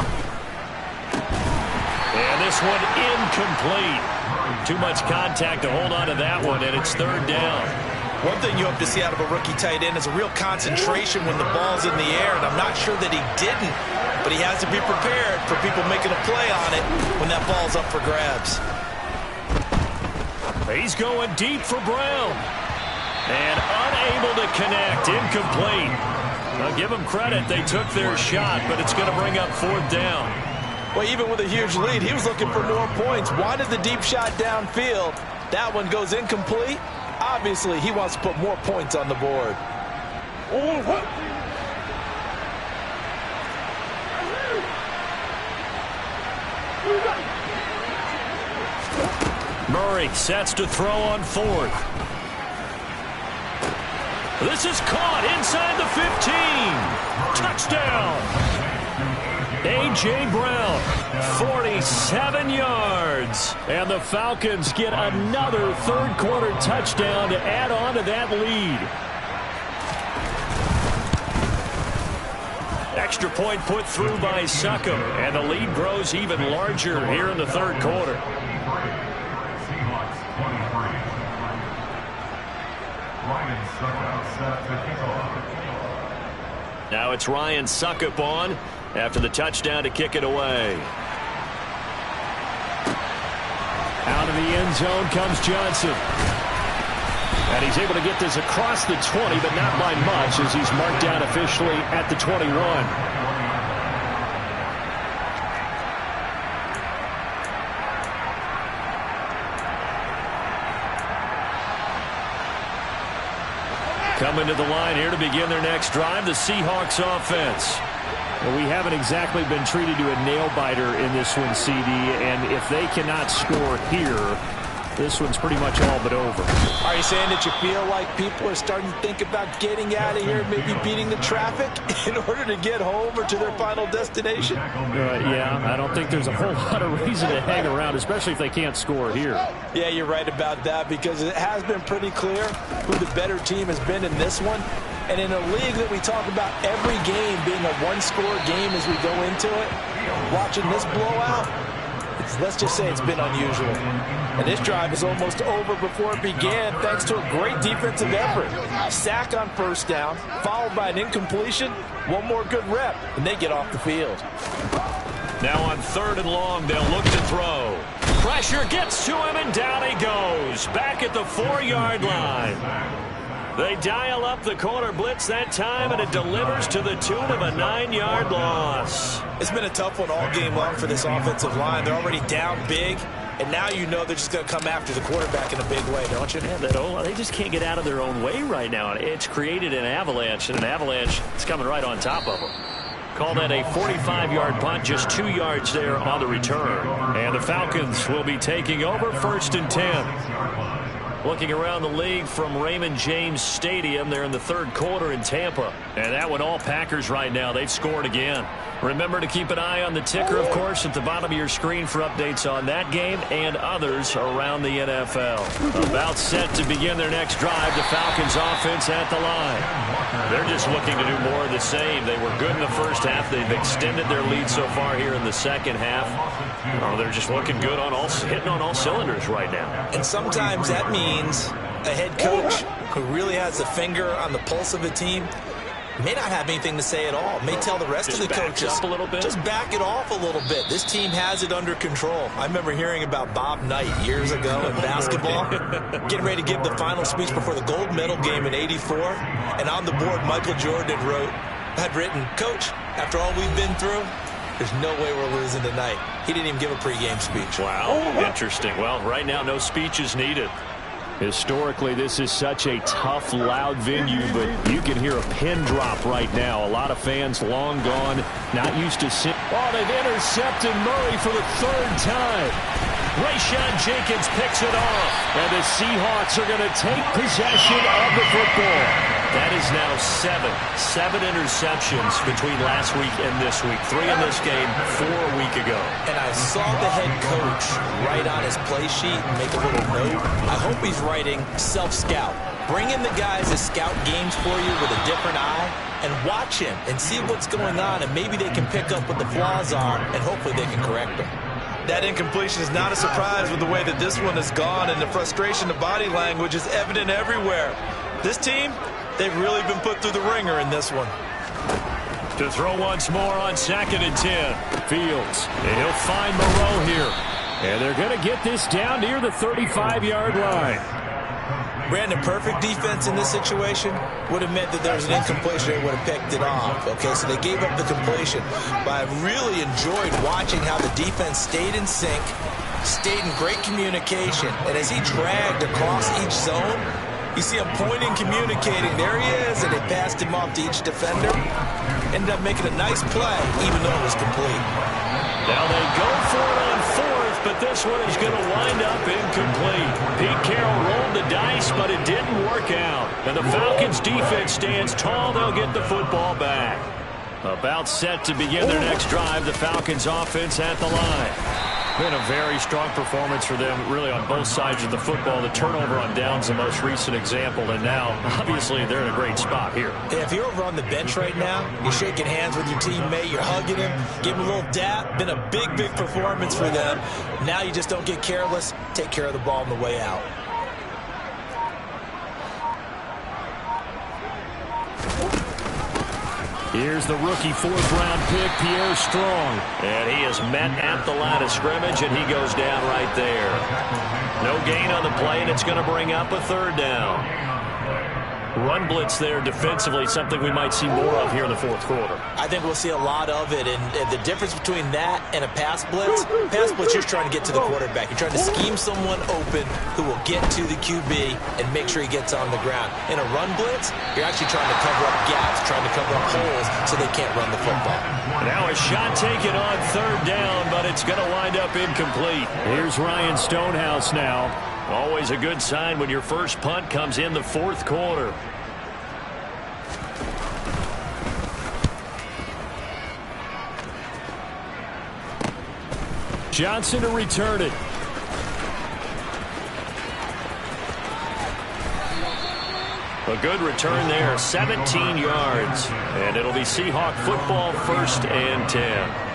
And this one incomplete. Too much contact to hold on to that one, and it's 3rd down. One thing you hope to see out of a rookie tight end is a real concentration when the ball's in the air, and I'm not sure that he didn't, but he has to be prepared for people making a play on it when that ball's up for grabs. He's going deep for Brown. And unable to connect. Incomplete. I'll give them credit. They took their shot, but it's going to bring up 4th down. Well, even with a huge lead, he was looking for more points. Wanted the deep shot downfield. That one goes incomplete. Obviously, he wants to put more points on the board. Murray sets to throw on 4th. This is caught inside the 15. Touchdown. A.J. Brown, 47 yards. And the Falcons get another 3rd quarter touchdown to add on to that lead. Extra point put through by Succop, and the lead grows even larger here in the 3rd quarter. Now it's Ryan Succop on after the touchdown to kick it away. Out of the end zone comes Johnson. And he's able to get this across the 20, but not by much as he's marked down officially at the 21. Coming to the line here to begin their next drive, the Seahawks offense. Well, we haven't exactly been treated to a nail-biter in this one, CD, and if they cannot score here, this one's pretty much all but over. Are you saying that you feel like people are starting to think about getting out of here, maybe beating the traffic in order to get home or to their final destination? Yeah, I don't think there's a whole lot of reason to hang around, especially if they can't score here. Yeah, you're right about that because it has been pretty clear who the better team has been in this one. And in a league that we talk about every game being a one-score game as we go into it, watching this blowout, let's just say it's been unusual. And this drive is almost over before it began thanks to a great defensive effort. Sack on 1st down, followed by an incompletion, one more good rep, and they get off the field. Now on 3rd and long, they'll look to throw. Pressure gets to him, and down he goes. Back at the 4-yard line. They dial up the corner blitz that time, and it delivers to the tune of a 9-yard loss. It's been a tough one all game long for this offensive line. They're already down big, and now you know they're just going to come after the quarterback in a big way, don't you? Yeah, they just can't get out of their own way right now. It's created an avalanche, and an avalanche is coming right on top of them. Call that a 45-yard punt, just 2 yards there on the return. And the Falcons will be taking over 1st and 10. Looking around the league from Raymond James Stadium, they're in the 3rd quarter in Tampa. And that one all Packers right now. They've scored again. Remember to keep an eye on the ticker, of course, at the bottom of your screen for updates on that game and others around the NFL. About set to begin their next drive, the Falcons offense at the line. They're just looking to do more of the same. They were good in the first half. They've extended their lead so far here in the second half. Oh, they're just looking good hitting on all cylinders right now. And sometimes that means a head coach who really has a finger on the pulse of a team may not have anything to say at all. May tell the rest of the coaches, up a little bit. Just back it off a little bit. This team has it under control. I remember hearing about Bob Knight years ago in basketball, getting ready to give the final speech before the gold medal game in '84. And on the board, Michael Jordan had written, "Coach, after all we've been through, there's no way we're losing tonight." He didn't even give a pregame speech. Wow, interesting. Well, right now, no speech is needed. Historically, this is such a tough, loud venue, but you can hear a pin drop right now. A lot of fans long gone, not used to sit. Oh, they've intercepted Murray for the 3rd time. Rayshon Jenkins picks it off. And the Seahawks are going to take possession of the football. That is now 7 interceptions between last week and this week. 3 in this game, 4 a week ago. And I saw the head coach write on his play sheet and make a little note. I hope he's writing self-scout. Bring in the guys that scout games for you with a different eye and watch him and see what's going on, and maybe they can pick up what the flaws are, and hopefully they can correct them. That incompletion is not a surprise with the way that this one has gone, and the frustration of body language is evident everywhere. This team, they've really been put through the ringer in this one. To throw once more on 2nd and 10. Fields, and he'll find Moreau here. And they're going to get this down near the 35-yard line. Brandon, perfect defense in this situation would have meant that there was an incompletion. They would have picked it off. Okay, so they gave up the completion. But I really enjoyed watching how the defense stayed in sync, stayed in great communication. And as he dragged across each zone, you see him pointing, communicating. There he is, and they passed him off to each defender. Ended up making a nice play, even though it was complete. Now they go for it on 4th, but this one is going to wind up incomplete. Pete Carroll rolled the dice, but it didn't work out. And the Falcons' defense stands tall. They'll get the football back. About set to begin their next drive, the Falcons' offense at the line. Been a very strong performance for them, really, on both sides of the football. The turnover on downs, the most recent example, and now, obviously, they're in a great spot here. Yeah, if you're over on the bench right now, you're shaking hands with your teammate, you're hugging him, give him a little dap. Been a big, big performance for them. Now you just don't get careless. Take care of the ball on the way out. Here's the rookie 4th-round pick, Pierre Strong. And he is met at the line of scrimmage, and he goes down right there. No gain on the play, and it's going to bring up a 3rd down. Run blitz there defensively, something we might see more of here in the 4th quarter. I think we'll see a lot of it, and the difference between that and a pass blitz, you're trying to get to the quarterback. You're trying to scheme someone open who will get to the QB and make sure he gets on the ground. In a run blitz, you're actually trying to cover up gaps, trying to cover up holes so they can't run the football. Now a shot taken on 3rd down, but it's going to wind up incomplete. Here's Ryan Stonehouse now. Always a good sign when your first punt comes in the 4th quarter. Johnson to return it. A good return there, 17 yards. And it'll be Seahawk football, 1st and 10.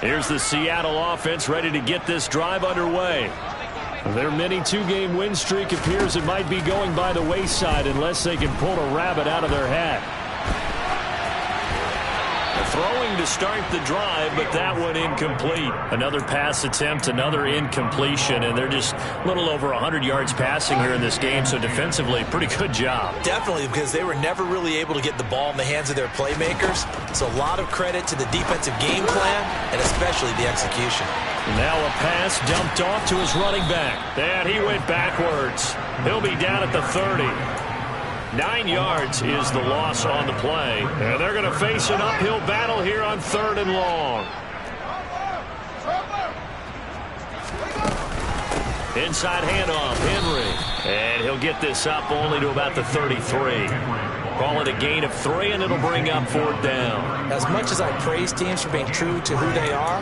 Here's the Seattle offense ready to get this drive underway. Their mini 2-game win streak appears it might be going by the wayside unless they can pull a rabbit out of their hat. Throwing to start the drive, but that one incomplete. Another pass attempt, another incompletion, and they're just a little over 100 yards passing here in this game, so defensively, pretty good job. Definitely, because they were never really able to get the ball in the hands of their playmakers, so a lot of credit to the defensive game plan and especially the execution. Now a pass dumped off to his running back. And he went backwards. He'll be down at the 30. 9 yards is the loss on the play. And they're going to face an uphill battle here on 3rd and long. Inside handoff, Henry. And he'll get this up only to about the 33. Call it a gain of 3, and it'll bring up 4th down. As much as I praise teams for being true to who they are,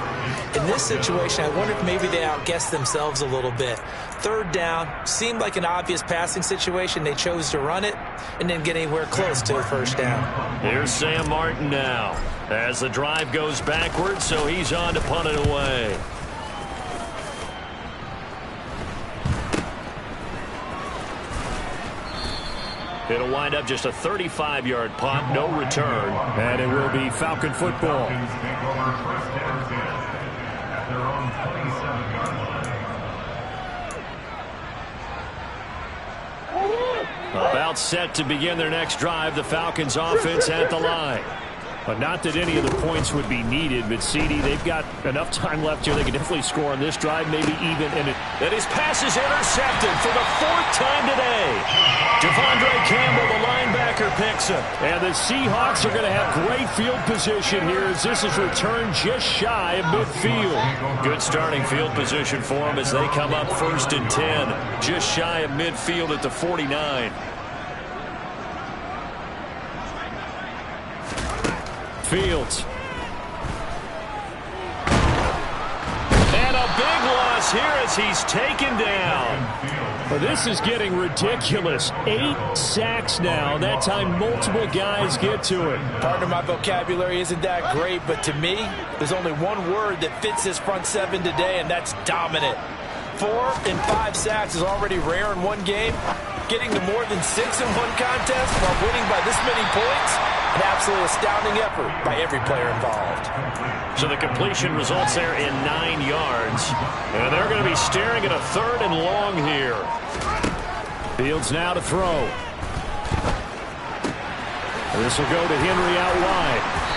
in this situation, I wonder if maybe they outguessed themselves a little bit. 3rd down seemed like an obvious passing situation. They chose to run it and didn't get anywhere close to the 1st down. Here's Sam Martin now as the drive goes backwards, so he's on to punt it away. It'll wind up just a 35-yard punt, no return. And it will be Falcon football. About set to begin their next drive, the Falcons offense at the line. But not that any of the points would be needed, but CD, they've got enough time left here. They can definitely score on this drive, maybe even in it. And his pass is intercepted for the 4th time today. Devondre Campbell, the linebacker, picks him. And the Seahawks are going to have great field position here as this is returned just shy of midfield. Good starting field position for them as they come up 1st and 10, just shy of midfield at the 49. Fields. And a big loss here as he's taken down. Well, this is getting ridiculous. 8 sacks now. That time multiple guys get to it. Pardon my vocabulary isn't that great, but to me, there's only one word that fits this front 7 today, and that's dominant. 4 and 5 sacks is already rare in one game. Getting to more than 6 in one contest while winning by this many points, an absolutely astounding effort by every player involved. So the completion results there in 9 yards. And they're going to be staring at a 3rd and long here. Fields now to throw. This will go to Henry out wide.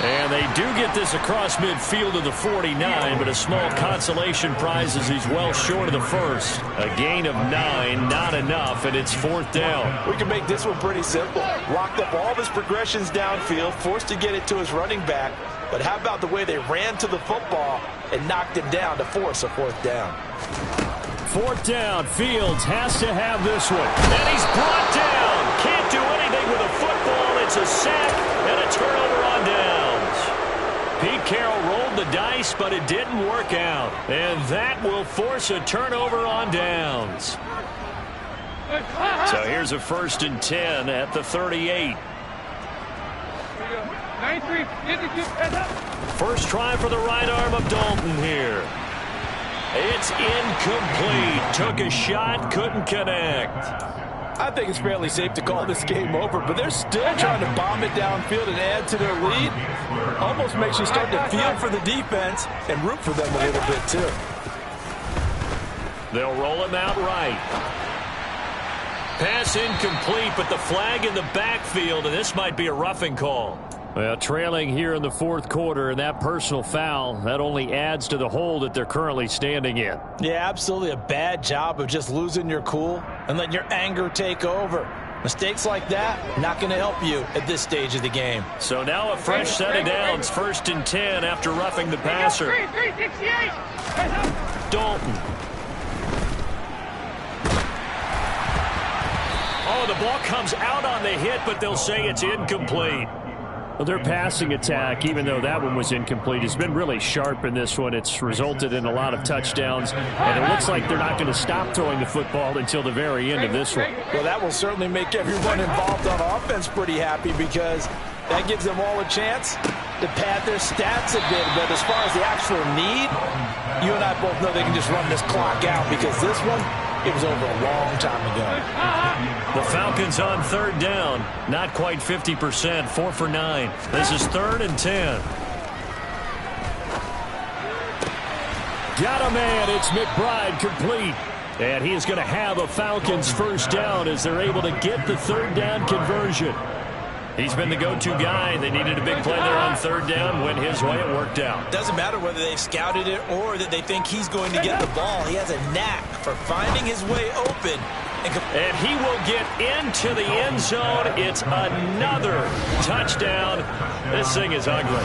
And they do get this across midfield to the 49, but a small consolation prize as he's well short of the 1st. A gain of 9, not enough, and it's 4th down. We can make this one pretty simple. Locked up all of his progressions downfield, forced to get it to his running back. But how about the way they ran to the football and knocked him down to force a 4th down? 4th down. Fields has to have this one. And he's brought down. Can't do anything with a football. It's a sack and a turnover on downs. Pete Carroll rolled the dice, but it didn't work out. And that will force a turnover on downs. So here's a 1st and 10 at the 38. First try for the right arm of Dalton here. It's incomplete. Took a shot, couldn't connect. I think it's fairly safe to call this game over, but they're still trying to bomb it downfield and add to their lead. Almost makes you start to feel for the defense and root for them a little bit, too. They'll roll him out right. Pass incomplete, but the flag in the backfield, and this might be a roughing call. Well, trailing here in the 4th quarter, and that personal foul, that only adds to the hole that they're currently standing in. Yeah, absolutely a bad job of just losing your cool and letting your anger take over. Mistakes like that, not going to help you at this stage of the game. So now a fresh set of downs, 1st and 10 after roughing the passer. Dalton. Oh, the ball comes out on the hit, but they'll say it's incomplete. Well, their passing attack, even though that one was incomplete, has been really sharp in this one. It's resulted in a lot of touchdowns, and it looks like they're not going to stop throwing the football until the very end of this one. Well, that will certainly make everyone involved on offense pretty happy because that gives them all a chance to pad their stats a bit. But as far as the actual need, you and I both know they can just run this clock out because this one, it was over a long time ago. The Falcons on 3rd down. Not quite 50%. 4 for 9. This is 3rd and 10. Got a man. It's McBride complete. And he is going to have a Falcons 1st down as they're able to get the 3rd down conversion. He's been the go-to guy. They needed a big play there on 3rd down. Went his way. It worked out. Doesn't matter whether they've scouted it or that they think he's going to get the ball. He has a knack for finding his way open And he will get into the end zone. It's another touchdown. This thing is ugly.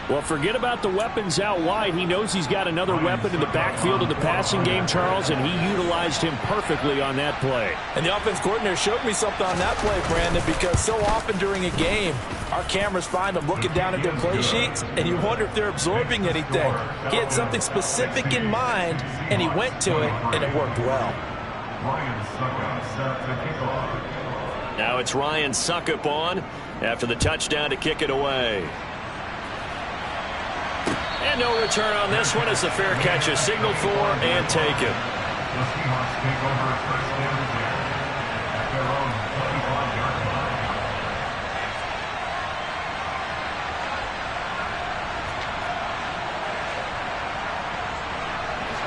Well, forget about the weapons out wide. He knows he's got another weapon in the backfield of the passing game, Charles, and he utilized him perfectly on that play. And the offense coordinator showed me something on that play, Brandon, because so often during a game, our cameras find them looking down at their play sheets, and you wonder if they're absorbing anything. He had something specific in mind, and he went to it, and it worked well. Now it's Ryan Suckup on after the touchdown to kick it away. And no return on this one as the fair catch is signaled for and taken. The Seahawks take over first down at their own 25-yard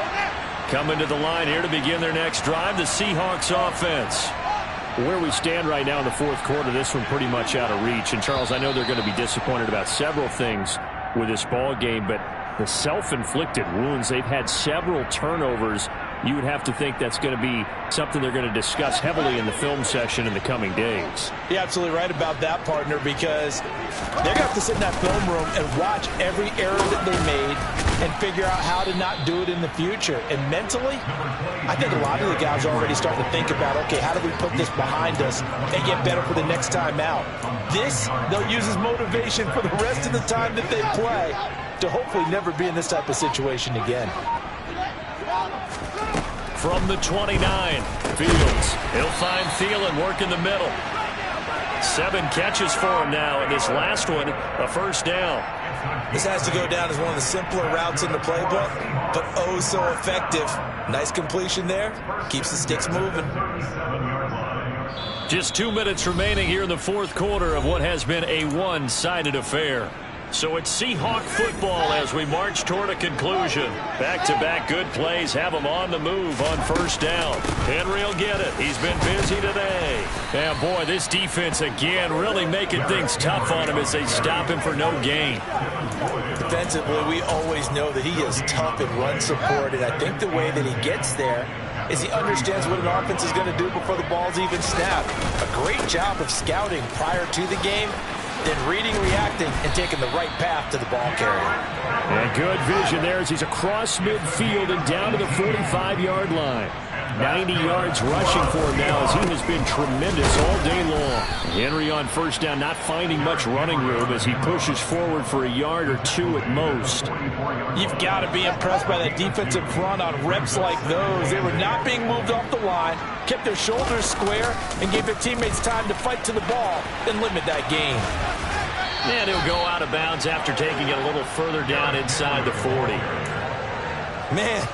line. Coming to the line here to begin their next drive, the Seahawks offense. Where we stand right now in the fourth quarter, this one pretty much out of reach. And, Charles, I know they're going to be disappointed about several things with this ball game, but the self-inflicted wounds, they've had several turnovers. You would have to think that's going to be something they're going to discuss heavily in the film session in the coming days. You're absolutely right about that, partner, because they're going to have to sit in that film room and watch every error that they made and figure out how to not do it in the future. And mentally, I think a lot of the guys are already starting to think about, okay, how do we put this behind us and get better for the next time out? This, they'll use as motivation for the rest of the time that they play to hopefully never be in this type of situation again. From the 29, Fields. He'll find Thielen working the middle. 7 catches for him now, and this last one, a first down. This has to go down as one of the simpler routes in the playbook, but oh so effective. Nice completion there. Keeps the sticks moving. Just 2 minutes remaining here in the fourth quarter of what has been a one-sided affair. So it's Seahawk football as we march toward a conclusion. Back-to-back good plays have him on the move on first down. Henry will get it. He's been busy today. And boy, this defense again really making things tough on him as they stop him for no gain. Defensively, we always know that he is tough in run support, and I think the way that he gets there is he understands what an offense is going to do before the ball's even snapped. A great job of scouting prior to the game, then reading, reacting, and taking the right path to the ball carrier. And good vision there as he's across midfield and down to the 45-yard line. 90 yards rushing for him now as he has been tremendous all day long. Henry on first down, not finding much running room as he pushes forward for a yard or two at most. You've got to be impressed by that defensive front on reps like those. They were not being moved off the line, kept their shoulders square, and gave their teammates time to fight to the ball and limit that gain. And he'll go out of bounds after taking it a little further down inside the 40. Man,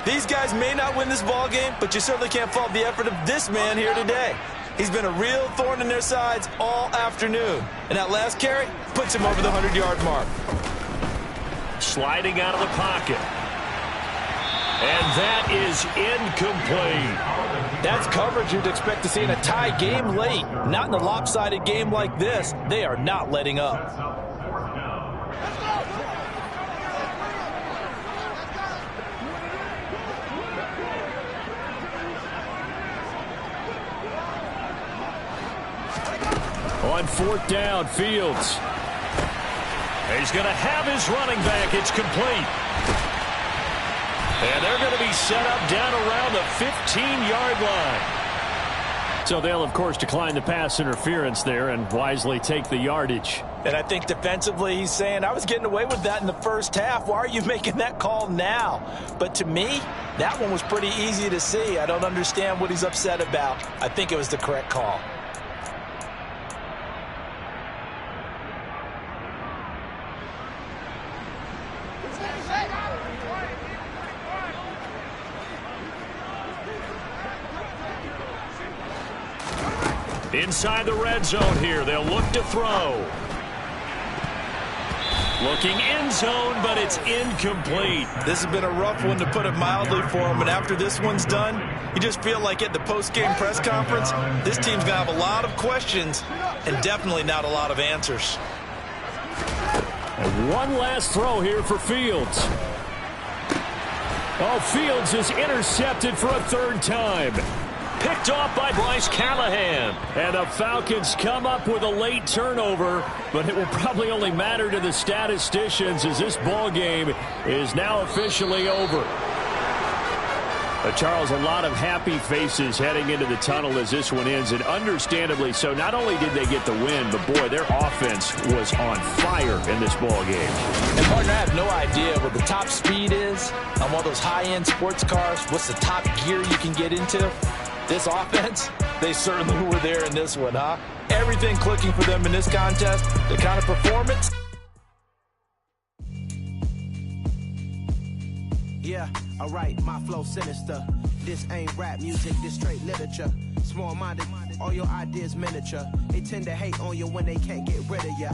these guys may not win this ball game, but you certainly can't fault the effort of this man here today. He's been a real thorn in their sides all afternoon. And that last carry puts him over the 100-yard mark. Sliding out of the pocket. And that is incomplete. That's coverage you'd expect to see in a tie game late. Not in a lopsided game like this. They are not letting up. On fourth down, Fields. He's going to have his running back. It's complete. And they're going to be set up down around the 15-yard line. So they'll, of course, decline the pass interference there and wisely take the yardage. And I think defensively he's saying, I was getting away with that in the first half. Why are you making that call now? But to me, that one was pretty easy to see. I don't understand what he's upset about. I think it was the correct call. Inside the red zone here, they'll look to throw. Looking end zone, but it's incomplete. This has been a rough one, to put it mildly, for him. And after this one's done, you just feel like at the post-game press conference, this team's going to have a lot of questions and definitely not a lot of answers. And one last throw here for Fields. Oh, Fields is intercepted for a third time. Picked off by Bryce Callahan. And the Falcons come up with a late turnover, but it will probably only matter to the statisticians as this ball game is now officially over. Charles, a lot of happy faces heading into the tunnel as this one ends, and understandably so. Not only did they get the win, but boy, their offense was on fire in this ball game. And partner, I have no idea what the top speed is on one of those high-end sports cars. What's the top gear you can get into? This offense, they certainly were there in this one, huh? Everything clicking for them in this contest, the kind of performance. Yeah, alright, my flow sinister. This ain't rap music, this straight literature. Small-minded, all your ideas miniature. They tend to hate on you when they can't get rid of ya.